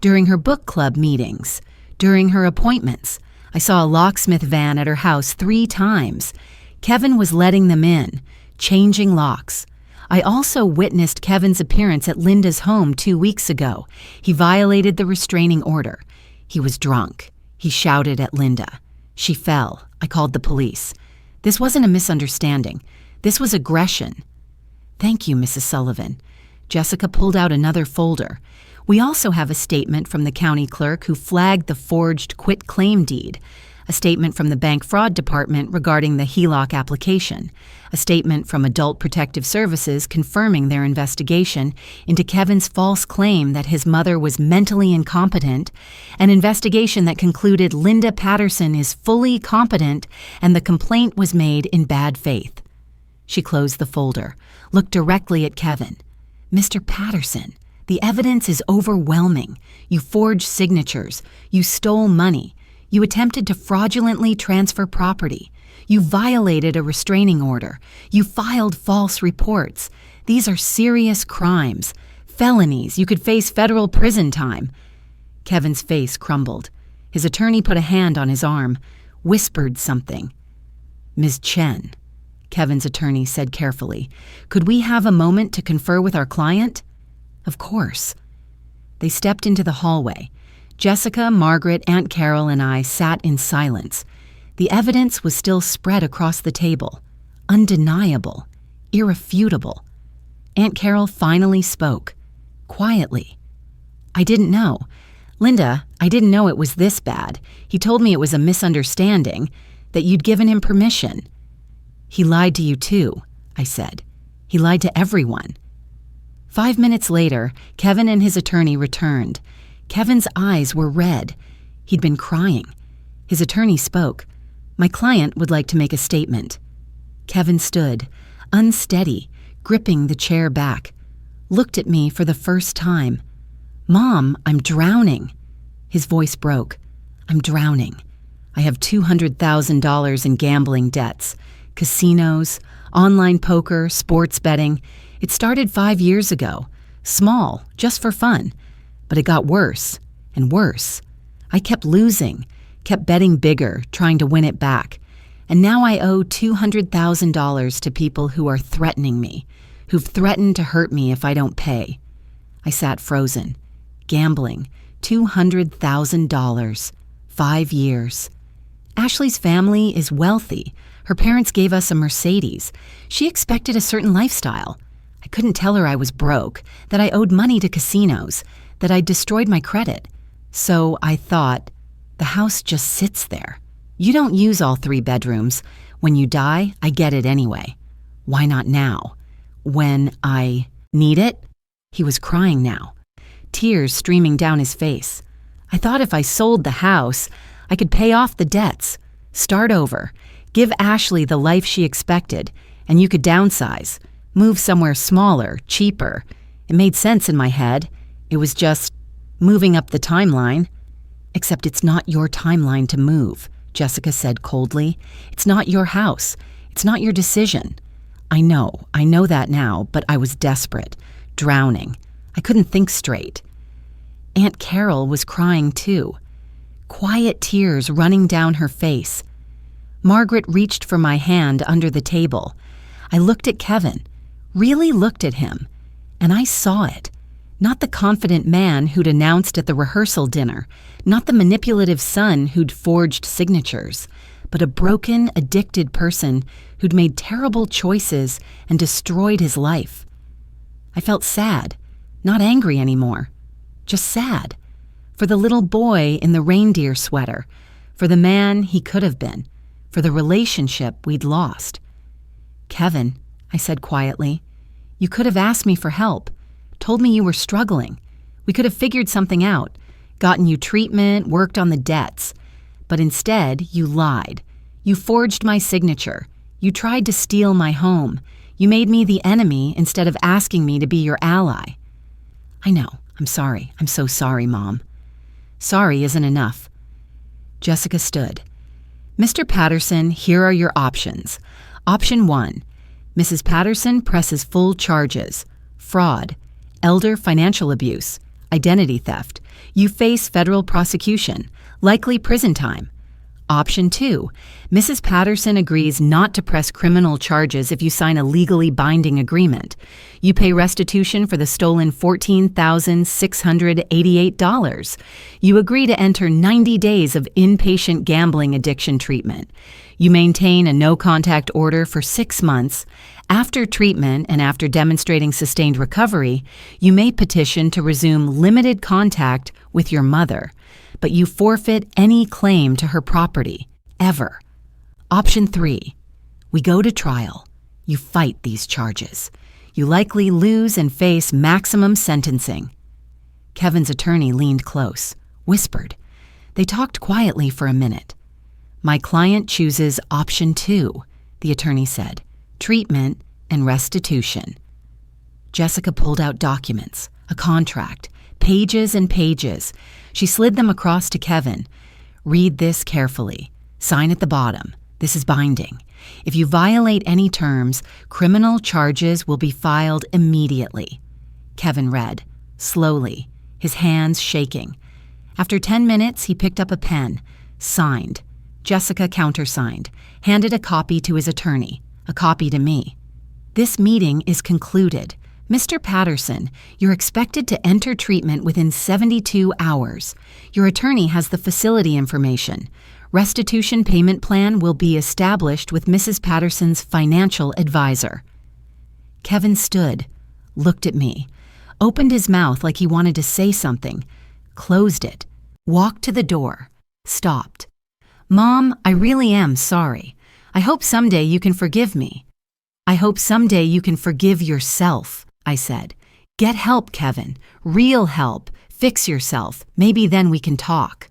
during her book club meetings, during her appointments. I saw a locksmith van at her house 3 times. Kevin was letting them in, changing locks. I also witnessed Kevin's appearance at Linda's home 2 weeks ago. He violated the restraining order. He was drunk. He shouted at Linda. She fell. I called the police. This wasn't a misunderstanding. This was aggression." "Thank you, Mrs. Sullivan." Jessica pulled out another folder. "We also have a statement from the county clerk who flagged the forged quitclaim deed, a statement from the bank fraud department regarding the HELOC application, a statement from Adult Protective Services confirming their investigation into Kevin's false claim that his mother was mentally incompetent, an investigation that concluded Linda Patterson is fully competent and the complaint was made in bad faith." She closed the folder, looked directly at Kevin. "Mr. Patterson, the evidence is overwhelming. You forged signatures. You stole money. You attempted to fraudulently transfer property. You violated a restraining order. You filed false reports. These are serious crimes. Felonies. You could face federal prison time." Kevin's face crumbled. His attorney put a hand on his arm, whispered something. "Ms. Chen," Kevin's attorney said carefully, "could we have a moment to confer with our client?" "Of course." They stepped into the hallway. Jessica, Margaret, Aunt Carol, and I sat in silence. The evidence was still spread across the table. Undeniable. Irrefutable. Aunt Carol finally spoke. Quietly. "I didn't know. Linda, I didn't know it was this bad. He told me it was a misunderstanding, that you'd given him permission. He lied to you too, I said. He lied to everyone. 5 minutes later, Kevin and his attorney returned. Kevin's eyes were red. He'd been crying. His attorney spoke. My client would like to make a statement. Kevin stood, unsteady, gripping the chair back, looked at me for the first time. Mom, I'm drowning. His voice broke. I'm drowning. I have $200,000 in gambling debts, casinos, online poker, sports betting. It started 5 years ago, small, just for fun, but it got worse and worse. I kept losing, kept betting bigger, trying to win it back. And now I owe $200,000 to people who are threatening me, who've threatened to hurt me if I don't pay. I sat frozen. Gambling, $200,000, 5 years. Ashley's family is wealthy. Her parents gave us a Mercedes. She expected a certain lifestyle. I couldn't tell her I was broke, that I owed money to casinos, that I'd destroyed my credit. So I thought, the house just sits there. You don't use all 3 bedrooms. When you die, I get it anyway. Why not now? When I need it? He was crying now, tears streaming down his face. I thought if I sold the house, I could pay off the debts, start over, give Ashley the life she expected, and you could downsize, move somewhere smaller, cheaper. It made sense in my head. It was just moving up the timeline. Except it's not your timeline to move, Jessica said coldly. It's not your house. It's not your decision. I know that now, but I was desperate, drowning. I couldn't think straight. Aunt Carol was crying too, quiet tears running down her face. Margaret reached for my hand under the table. I looked at Kevin, really looked at him, and I saw it. Not the confident man who'd announced at the rehearsal dinner, not the manipulative son who'd forged signatures, but a broken, addicted person who'd made terrible choices and destroyed his life. I felt sad, not angry anymore, just sad. For the little boy in the reindeer sweater, for the man he could have been, for the relationship we'd lost. Kevin, I said quietly, you could have asked me for help, told me you were struggling. We could have figured something out, gotten you treatment, worked on the debts. But instead, you lied. You forged my signature. You tried to steal my home. You made me the enemy instead of asking me to be your ally. I know. I'm sorry. I'm so sorry, Mom. Sorry isn't enough. Jessica stood. Mr. Patterson, here are your options. Option 1. Mrs. Patterson presses full charges. Fraud, elder financial abuse, identity theft. You face federal prosecution, likely prison time. Option 2. Mrs. Patterson agrees not to press criminal charges if you sign a legally binding agreement. You pay restitution for the stolen $14,688. You agree to enter 90 days of inpatient gambling addiction treatment. You maintain a no-contact order for 6 months. After treatment and after demonstrating sustained recovery, you may petition to resume limited contact with your mother, but you forfeit any claim to her property, ever. Option 3. We go to trial. You fight these charges. You likely lose and face maximum sentencing. Kevin's attorney leaned close, whispered. They talked quietly for a minute. My client chooses option 2, the attorney said, treatment and restitution. Jessica pulled out documents, a contract, pages and pages. She slid them across to Kevin. Read this carefully. Sign at the bottom. This is binding. If you violate any terms, criminal charges will be filed immediately. Kevin read, slowly, his hands shaking. After 10 minutes, he picked up a pen, signed. Jessica countersigned, handed a copy to his attorney, a copy to me. This meeting is concluded. Mr. Patterson, you're expected to enter treatment within 72 hours. Your attorney has the facility information. Restitution payment plan will be established with Mrs. Patterson's financial advisor. Kevin stood, looked at me, opened his mouth like he wanted to say something, closed it, walked to the door, stopped. "Mom, I really am sorry. I hope someday you can forgive me." "I hope someday you can forgive yourself," I said. "Get help, Kevin. Real help. Fix yourself. Maybe then we can talk."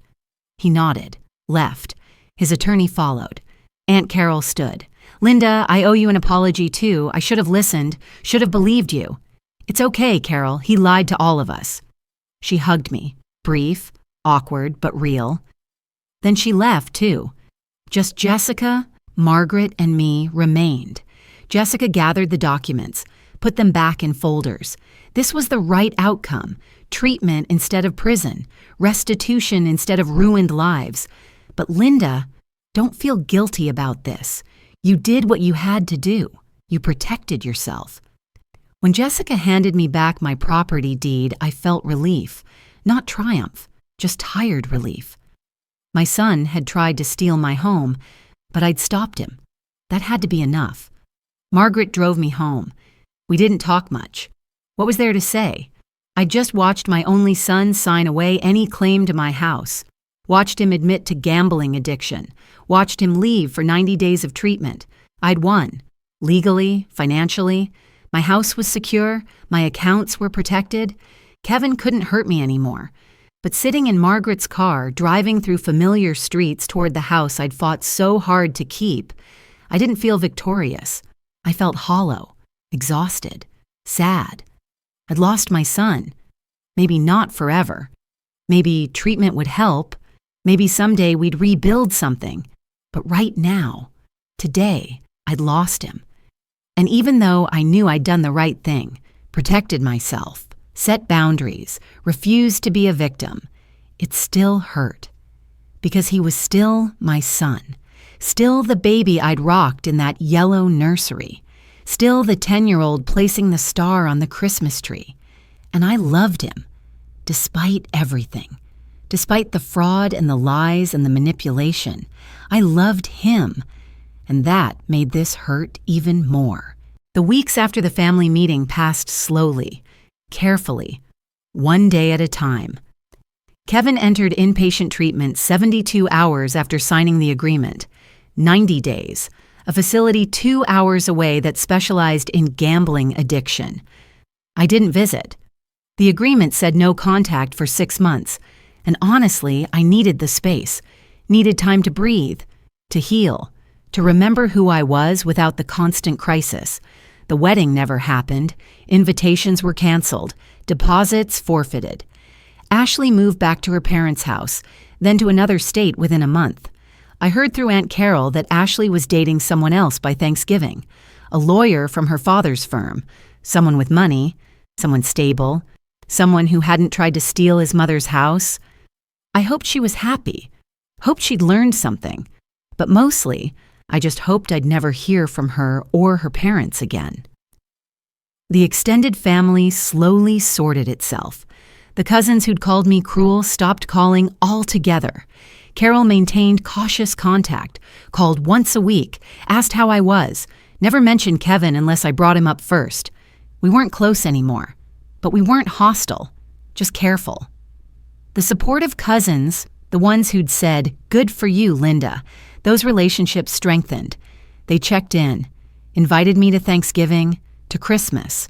He nodded, left. His attorney followed. Aunt Carol stood. "Linda, I owe you an apology too. I should have listened, should have believed you." "It's okay, Carol. He lied to all of us." She hugged me. Brief, awkward, but real. Then she left too. Just Jessica, Margaret, and me remained. Jessica gathered the documents, put them back in folders. This was the right outcome. Treatment instead of prison. Restitution instead of ruined lives. But Linda, don't feel guilty about this. You did what you had to do. You protected yourself. When Jessica handed me back my property deed, I felt relief. Not triumph, just tired relief. My son had tried to steal my home, but I'd stopped him. That had to be enough. Margaret drove me home. We didn't talk much. What was there to say? I'd just watched my only son sign away any claim to my house. Watched him admit to gambling addiction. Watched him leave for 90 days of treatment. I'd won. Legally, financially. My house was secure. My accounts were protected. Kevin couldn't hurt me anymore. But sitting in Margaret's car, driving through familiar streets toward the house I'd fought so hard to keep, I didn't feel victorious. I felt hollow, exhausted, sad. I'd lost my son. Maybe not forever. Maybe treatment would help. Maybe someday we'd rebuild something. But right now, today, I'd lost him. And even though I knew I'd done the right thing, protected myself, set boundaries, refused to be a victim, it still hurt. Because he was still my son. Still the baby I'd rocked in that yellow nursery. Still the 10-year-old placing the star on the Christmas tree. And I loved him, despite everything. Despite the fraud and the lies and the manipulation, I loved him. And that made this hurt even more. The weeks after the family meeting passed slowly, carefully, one day at a time. Kevin entered inpatient treatment 72 hours after signing the agreement. 90 days, a facility 2 hours away that specialized in gambling addiction. I didn't visit. The agreement said no contact for 6 months, and honestly, I needed the space, needed time to breathe, to heal, to remember who I was without the constant crisis. The wedding never happened, invitations were canceled, deposits forfeited. Ashley moved back to her parents' house, then to another state within a month. I heard through Aunt Carol that Ashley was dating someone else by Thanksgiving, a lawyer from her father's firm, someone with money, someone stable, someone who hadn't tried to steal his mother's house. I hoped she was happy, hoped she'd learned something, but mostly, I just hoped I'd never hear from her or her parents again. The extended family slowly sorted itself. The cousins who'd called me cruel stopped calling altogether. Carol maintained cautious contact, called once a week, asked how I was, never mentioned Kevin unless I brought him up first. We weren't close anymore, but we weren't hostile, just careful. The supportive cousins, the ones who'd said, "Good for you, Linda," those relationships strengthened. They checked in, invited me to Thanksgiving, to Christmas,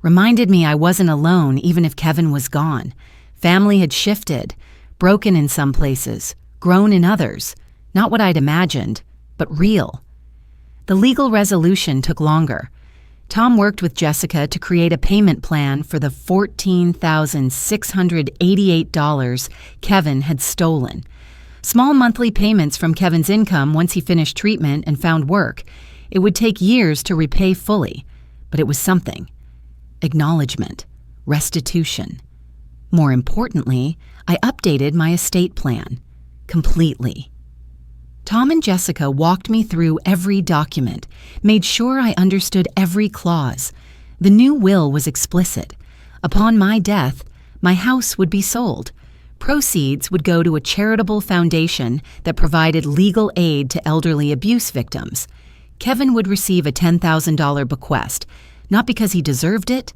reminded me I wasn't alone even if Kevin was gone. Family had shifted, broken in some places, grown in others, not what I'd imagined, but real. The legal resolution took longer. Tom worked with Jessica to create a payment plan for the $14,688 Kevin had stolen. Small monthly payments from Kevin's income once he finished treatment and found work. It would take years to repay fully, but it was something. Acknowledgement, restitution. More importantly, I updated my estate plan. Completely. Tom and Jessica walked me through every document, made sure I understood every clause. The new will was explicit. Upon my death, my house would be sold. Proceeds would go to a charitable foundation that provided legal aid to elderly abuse victims. Kevin would receive a $10,000 bequest, not because he deserved it,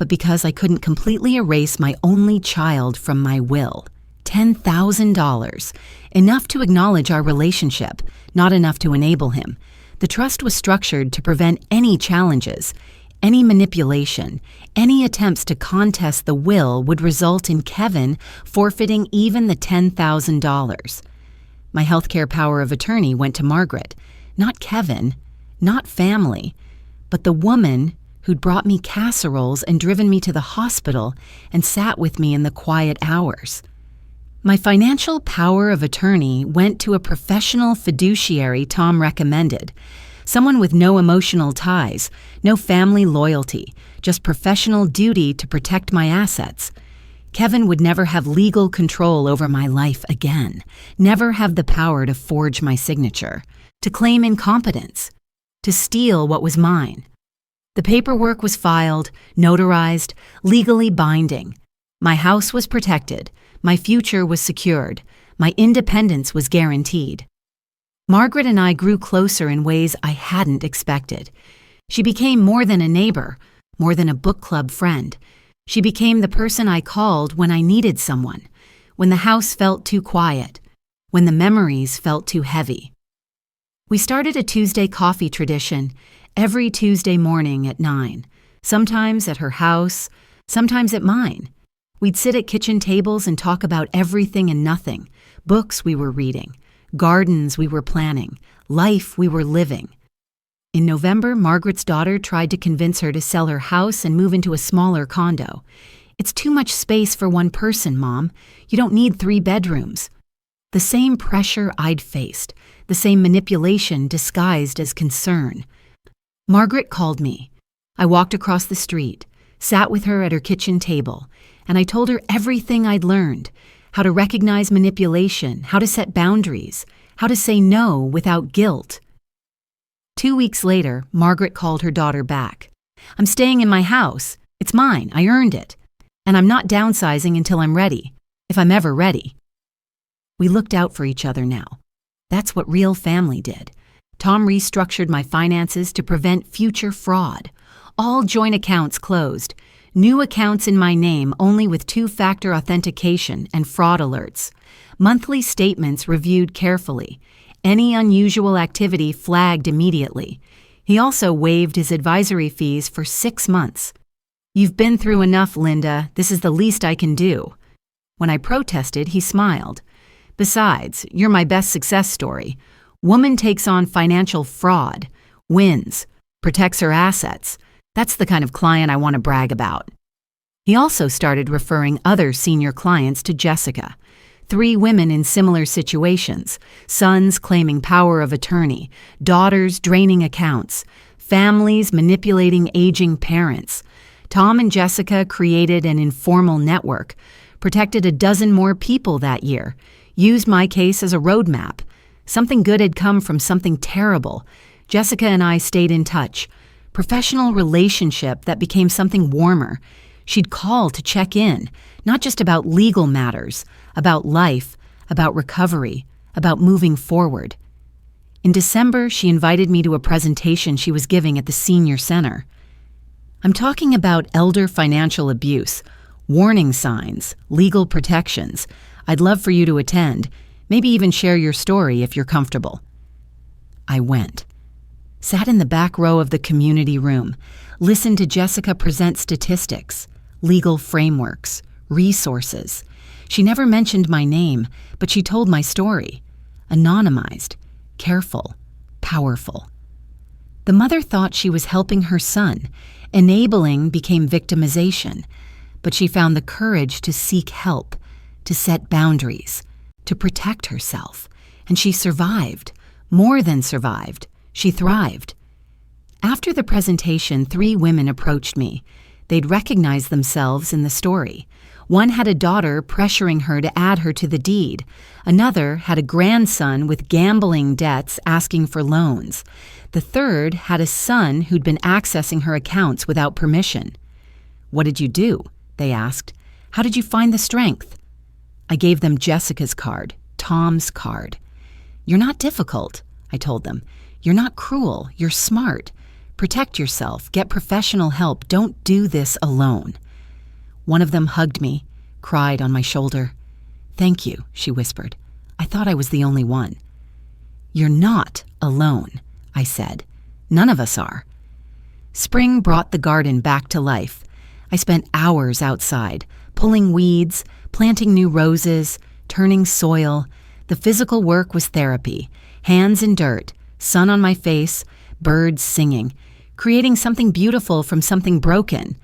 but because I couldn't completely erase my only child from my will. $10,000. Enough to acknowledge our relationship, not enough to enable him. The trust was structured to prevent any challenges. Any manipulation, any attempts to contest the will would result in Kevin forfeiting even the $10,000. My healthcare power of attorney went to Margaret, not Kevin, not family, but the woman who'd brought me casseroles and driven me to the hospital and sat with me in the quiet hours. My financial power of attorney went to a professional fiduciary Tom recommended, someone with no emotional ties, no family loyalty, just professional duty to protect my assets. Kevin would never have legal control over my life again, never have the power to forge my signature, to claim incompetence, to steal what was mine. The paperwork was filed, notarized, legally binding. My house was protected, my future was secured, my independence was guaranteed. Margaret and I grew closer in ways I hadn't expected. She became more than a neighbor, more than a book club friend. She became the person I called when I needed someone, when the house felt too quiet, when the memories felt too heavy. We started a Tuesday coffee tradition every Tuesday morning at 9, sometimes at her house, sometimes at mine. We'd sit at kitchen tables and talk about everything and nothing, books we were reading, gardens we were planning, life we were living. In November, Margaret's daughter tried to convince her to sell her house and move into a smaller condo. "It's too much space for one person, Mom. You don't need 3 bedrooms. The same pressure I'd faced, the same manipulation disguised as concern. Margaret called me. I walked across the street, sat with her at her kitchen table, and I told her everything I'd learned, how to recognize manipulation, how to set boundaries, how to say no without guilt. 2 weeks later, Margaret called her daughter back. "I'm staying in my house. It's mine. I earned it. And I'm not downsizing until I'm ready, if I'm ever ready." We looked out for each other now. That's what real family did. Tom restructured my finances to prevent future fraud. All joint accounts closed. New accounts in my name only with 2-factor authentication and fraud alerts. Monthly statements reviewed carefully. Any unusual activity flagged immediately. He also waived his advisory fees for 6 months. "You've been through enough, Linda. This is the least I can do." When I protested, he smiled. "Besides, you're my best success story. Woman takes on financial fraud, wins, protects her assets. That's the kind of client I want to brag about." He also started referring other senior clients to Jessica. 3 women in similar situations, sons claiming power of attorney, daughters draining accounts, families manipulating aging parents. Tom and Jessica created an informal network, protected a dozen more people that year, used my case as a roadmap. Something good had come from something terrible. Jessica and I stayed in touch. Professional relationship that became something warmer. She'd call to check in, not just about legal matters, about life, about recovery, about moving forward. In December, she invited me to a presentation she was giving at the senior center. I'm talking about elder financial abuse, warning signs, legal protections. I'd love for you to attend, maybe even share your story if you're comfortable. I went. Sat in the back row of the community room, listened to Jessica present statistics, legal frameworks, resources. She never mentioned my name, but she told my story. Anonymized, careful, powerful. The mother thought she was helping her son. Enabling became victimization, but she found the courage to seek help, to set boundaries, to protect herself, and she survived, more than survived. She thrived. After the presentation, 3 women approached me. They'd recognized themselves in the story. One had a daughter pressuring her to add her to the deed. Another had a grandson with gambling debts asking for loans. The third had a son who'd been accessing her accounts without permission. "What did you do?" they asked. "How did you find the strength?" I gave them Jessica's card, Tom's card. "You're not difficult," I told them. "You're not cruel. You're smart. Protect yourself. Get professional help. Don't do this alone." One of them hugged me, cried on my shoulder. "Thank you," she whispered. "I thought I was the only one." "You're not alone," I said. "None of us are." Spring brought the garden back to life. I spent hours outside, pulling weeds, planting new roses, turning soil. The physical work was therapy. Hands in dirt, sun on my face, birds singing, creating something beautiful from something broken.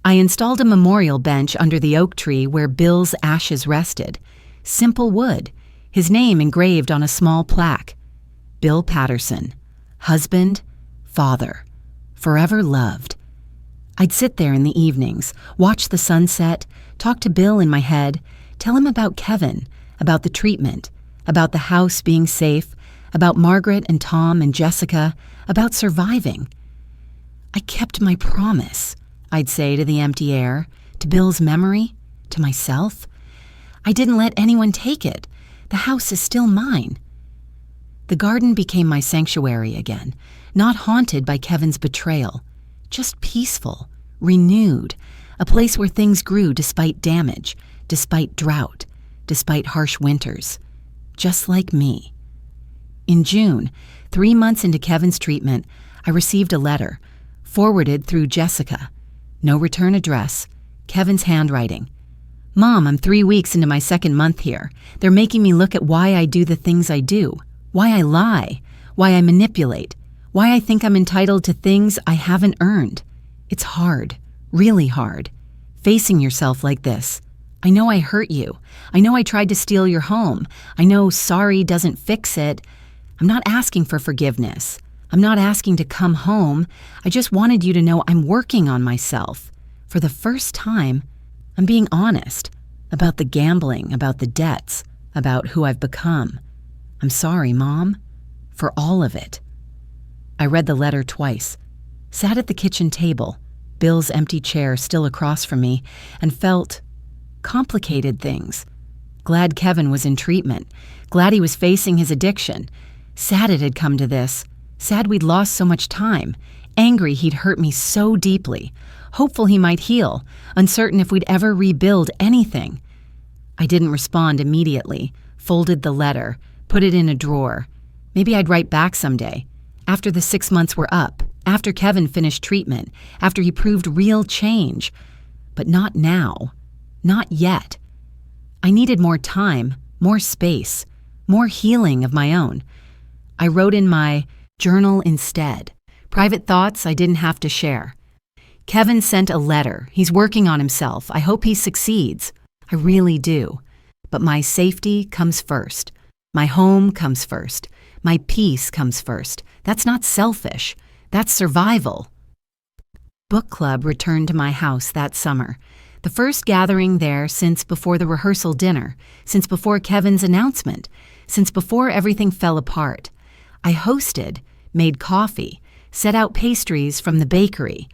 I installed a memorial bench under the oak tree where Bill's ashes rested. Simple wood, his name engraved on a small plaque. Bill Patterson, husband, father, forever loved. I'd sit there in the evenings, watch the sunset, talk to Bill in my head, tell him about Kevin, about the treatment, about the house being safe, about Margaret and Tom and Jessica, about surviving. "I kept my promise," I'd say to the empty air, to Bill's memory, to myself. "I didn't let anyone take it. The house is still mine." The garden became my sanctuary again, not haunted by Kevin's betrayal, just peaceful, renewed, a place where things grew despite damage, despite drought, despite harsh winters, just like me. In June, 3 months into Kevin's treatment, I received a letter, forwarded through Jessica. No return address, Kevin's handwriting. "Mom, I'm 3 weeks into my second month here. They're making me look at why I do the things I do, why I lie, why I manipulate, why I think I'm entitled to things I haven't earned. It's hard, really hard, facing yourself like this. I know I hurt you. I know I tried to steal your home. I know sorry doesn't fix it. I'm not asking for forgiveness. I'm not asking to come home. I just wanted you to know I'm working on myself. For the first time, I'm being honest about the gambling, about the debts, about who I've become. I'm sorry, Mom, for all of it." I read the letter twice, sat at the kitchen table, Bill's empty chair still across from me, and felt complicated things. Glad Kevin was in treatment, glad he was facing his addiction, sad it had come to this, sad we'd lost so much time, angry he'd hurt me so deeply, hopeful he might heal, uncertain if we'd ever rebuild anything. I didn't respond immediately, folded the letter, put it in a drawer. Maybe I'd write back someday, after the 6 months were up, after Kevin finished treatment, after he proved real change. But not now. Not yet. I needed more time, more space, more healing of my own. I wrote in my journal instead, private thoughts I didn't have to share. Kevin sent a letter. He's working on himself. I hope he succeeds. I really do. But my safety comes first. My home comes first. My peace comes first. That's not selfish. That's survival. Book club returned to my house that summer. The first gathering there since before the rehearsal dinner, since before Kevin's announcement, since before everything fell apart. I hosted, made coffee, set out pastries from the bakery.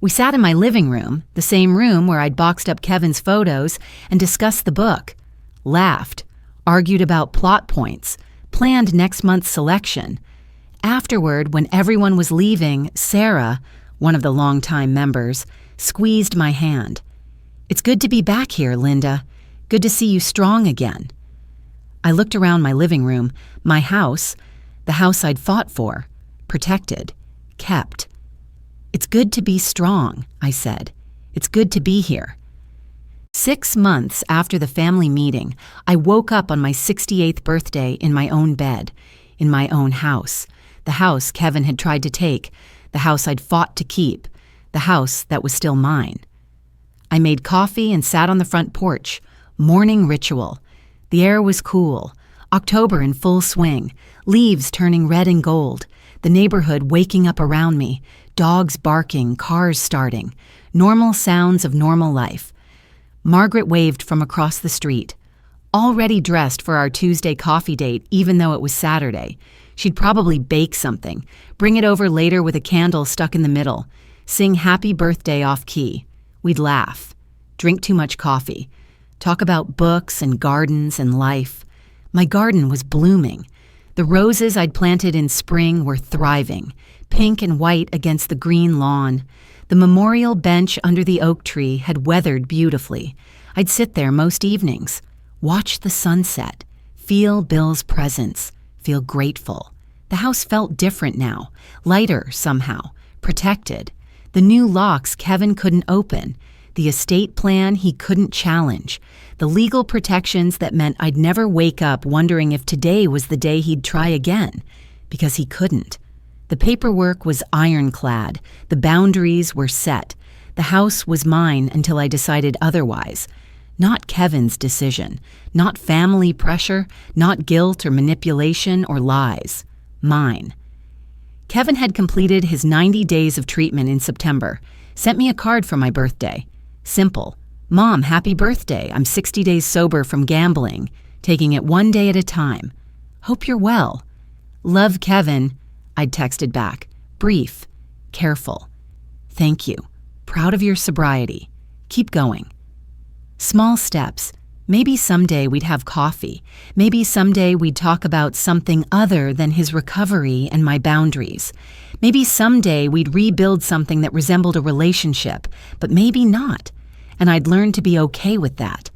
We sat in my living room, the same room where I'd boxed up Kevin's photos, and discussed the book, laughed, argued about plot points, planned next month's selection. Afterward, when everyone was leaving, Sarah, one of the longtime members, squeezed my hand. "It's good to be back here, Linda. Good to see you strong again." I looked around my living room, my house, the house I'd fought for, protected, kept. "It's good to be strong," I said. "It's good to be here." 6 months after the family meeting, I woke up on my 68th birthday in my own bed, in my own house, the house Kevin had tried to take, the house I'd fought to keep, the house that was still mine. I made coffee and sat on the front porch, morning ritual. The air was cool, October in full swing, leaves turning red and gold, the neighborhood waking up around me, dogs barking, cars starting, normal sounds of normal life. Margaret waved from across the street. Already dressed for our Tuesday coffee date, even though it was Saturday. She'd probably bake something, bring it over later with a candle stuck in the middle, sing happy birthday off key. We'd laugh, drink too much coffee, talk about books and gardens and life. My garden was blooming. The roses I'd planted in spring were thriving, pink and white against the green lawn. The memorial bench under the oak tree had weathered beautifully. I'd sit there most evenings, watch the sunset, feel Bill's presence, feel grateful. The house felt different now, lighter somehow, protected. The new locks Kevin couldn't open, the estate plan he couldn't challenge, the legal protections that meant I'd never wake up wondering if today was the day he'd try again, because he couldn't. The paperwork was ironclad, the boundaries were set. The house was mine until I decided otherwise. Not Kevin's decision, not family pressure, not guilt or manipulation or lies. Mine. Kevin had completed his 90 days of treatment in September, sent me a card for my birthday. Simple. Mom, happy birthday. I'm 60 days sober from gambling, taking it one day at a time. Hope you're well. Love, Kevin, I'd texted back. Brief. Careful. Thank you. Proud of your sobriety. Keep going. Small steps. Maybe someday we'd have coffee. Maybe someday we'd talk about something other than his recovery and my boundaries. Maybe someday we'd rebuild something that resembled a relationship, but maybe not. And I'd learned to be okay with that.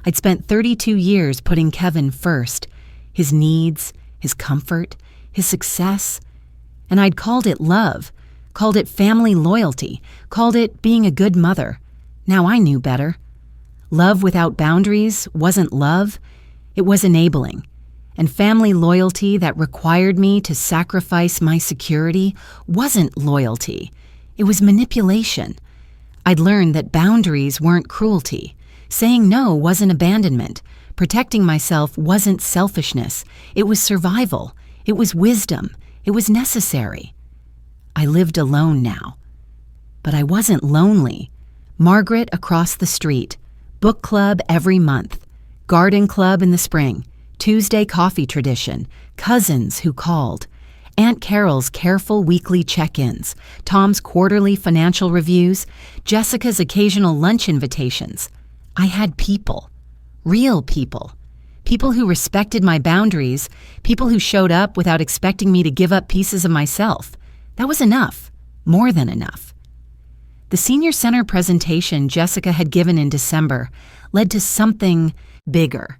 I'd spent 32 years putting Kevin first, his needs, his comfort, his success. And I'd called it love, called it family loyalty, called it being a good mother. Now I knew better. Love without boundaries wasn't love, it was enabling. And family loyalty that required me to sacrifice my security wasn't loyalty, it was manipulation. I'd learned that boundaries weren't cruelty. Saying no wasn't abandonment. Protecting myself wasn't selfishness. It was survival. It was wisdom. It was necessary. I lived alone now. But I wasn't lonely. Margaret across the street. Book club every month. Garden club in the spring. Tuesday coffee tradition. Cousins who called. Aunt Carol's careful weekly check-ins, Tom's quarterly financial reviews, Jessica's occasional lunch invitations. I had people. Real people. People who respected my boundaries, people who showed up without expecting me to give up pieces of myself. That was enough. More than enough. The senior center presentation Jessica had given in December led to something bigger.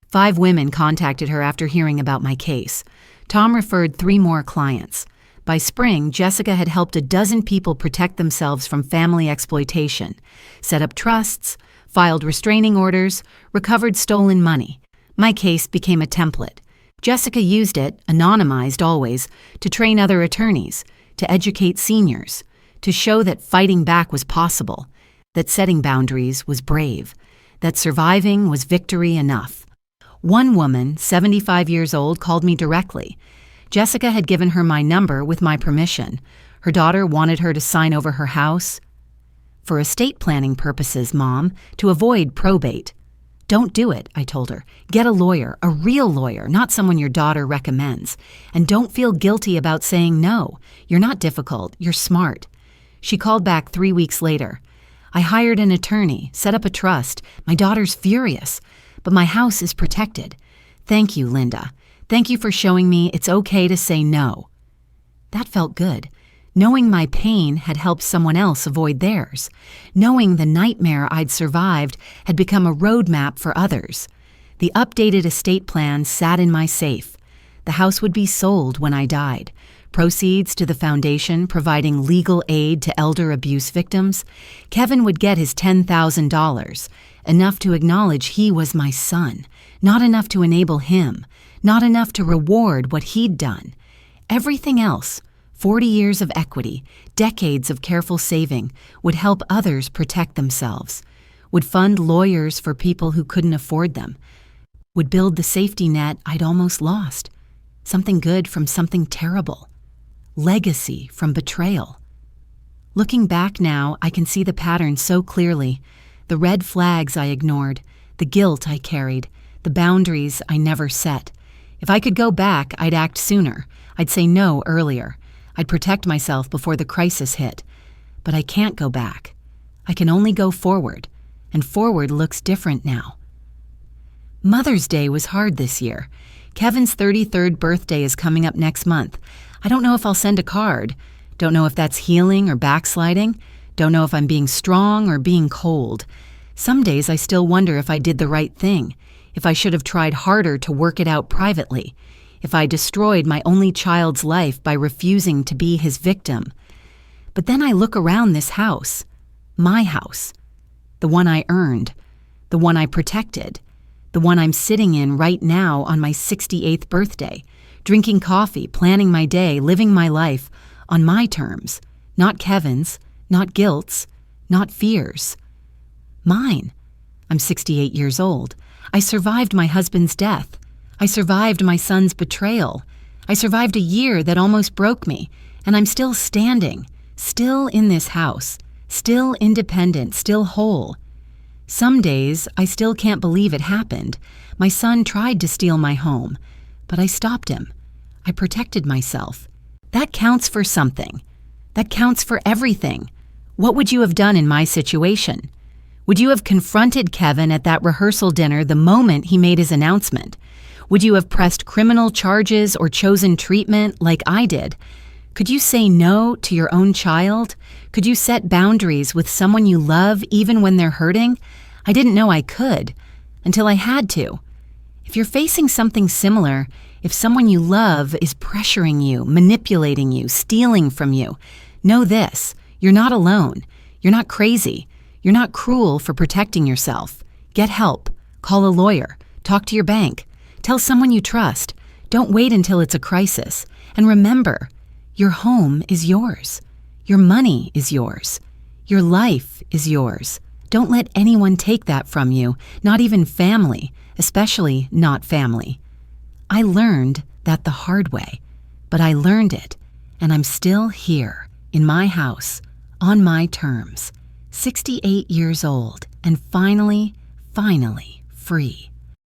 5 women contacted her after hearing about my case. Tom referred 3 more clients. By spring, Jessica had helped a dozen people protect themselves from family exploitation, set up trusts, filed restraining orders, recovered stolen money. My case became a template. Jessica used it, anonymized always, to train other attorneys, to educate seniors, to show that fighting back was possible, that setting boundaries was brave, that surviving was victory enough. One woman, 75 years old, called me directly. Jessica had given her my number with my permission. Her daughter wanted her to sign over her house. For estate planning purposes, Mom, to avoid probate. Don't do it, I told her. Get a lawyer, a real lawyer, not someone your daughter recommends. And don't feel guilty about saying no. You're not difficult, you're smart. She called back 3 weeks later. I hired an attorney, set up a trust. My daughter's furious. But my house is protected. Thank you, Linda. Thank you for showing me it's okay to say no. That felt good. Knowing my pain had helped someone else avoid theirs. Knowing the nightmare I'd survived had become a roadmap for others. The updated estate plan sat in my safe. The house would be sold when I died. Proceeds to the foundation providing legal aid to elder abuse victims. Kevin would get his $10,000, enough to acknowledge he was my son, not enough to enable him, not enough to reward what he'd done. Everything else, 40 years of equity, decades of careful saving, would help others protect themselves, would fund lawyers for people who couldn't afford them, would build the safety net I'd almost lost. Something good from something terrible. Legacy from betrayal. Looking back now, I can see the pattern so clearly. The red flags I ignored, the guilt I carried, the boundaries I never set. If I could go back, I'd act sooner. I'd say no earlier. I'd protect myself before the crisis hit. But I can't go back. I can only go forward, and forward looks different now. Mother's Day was hard this year. Kevin's 33rd birthday is coming up next month. I don't know if I'll send a card. Don't know if that's healing or backsliding. Don't know if I'm being strong or being cold. Some days I still wonder if I did the right thing, if I should have tried harder to work it out privately, if I destroyed my only child's life by refusing to be his victim. But then I look around this house, my house, the one I earned, the one I protected, the one I'm sitting in right now on my 68th birthday, drinking coffee, planning my day, living my life on my terms, not Kevin's, not guilt's, not fear's. Mine. I'm 68 years old. I survived my husband's death. I survived my son's betrayal. I survived a year that almost broke me, and I'm still standing, still in this house, still independent, still whole. Some days, I still can't believe it happened. My son tried to steal my home, but I stopped him. I protected myself. That counts for something. That counts for everything. What would you have done in my situation? Would you have confronted Kevin at that rehearsal dinner the moment he made his announcement? Would you have pressed criminal charges or chosen treatment like I did? Could you say no to your own child? Could you set boundaries with someone you love even when they're hurting? I didn't know I could, until I had to. If you're facing something similar, if someone you love is pressuring you, manipulating you, stealing from you, know this: you're not alone. You're not crazy. You're not cruel for protecting yourself. Get help. Call a lawyer. Talk to your bank. Tell someone you trust. Don't wait until it's a crisis. And remember, your home is yours. Your money is yours. Your life is yours. Don't let anyone take that from you, not even family, especially not family. I learned that the hard way, but I learned it, and I'm still here, in my house, on my terms, 68 years old, and finally free.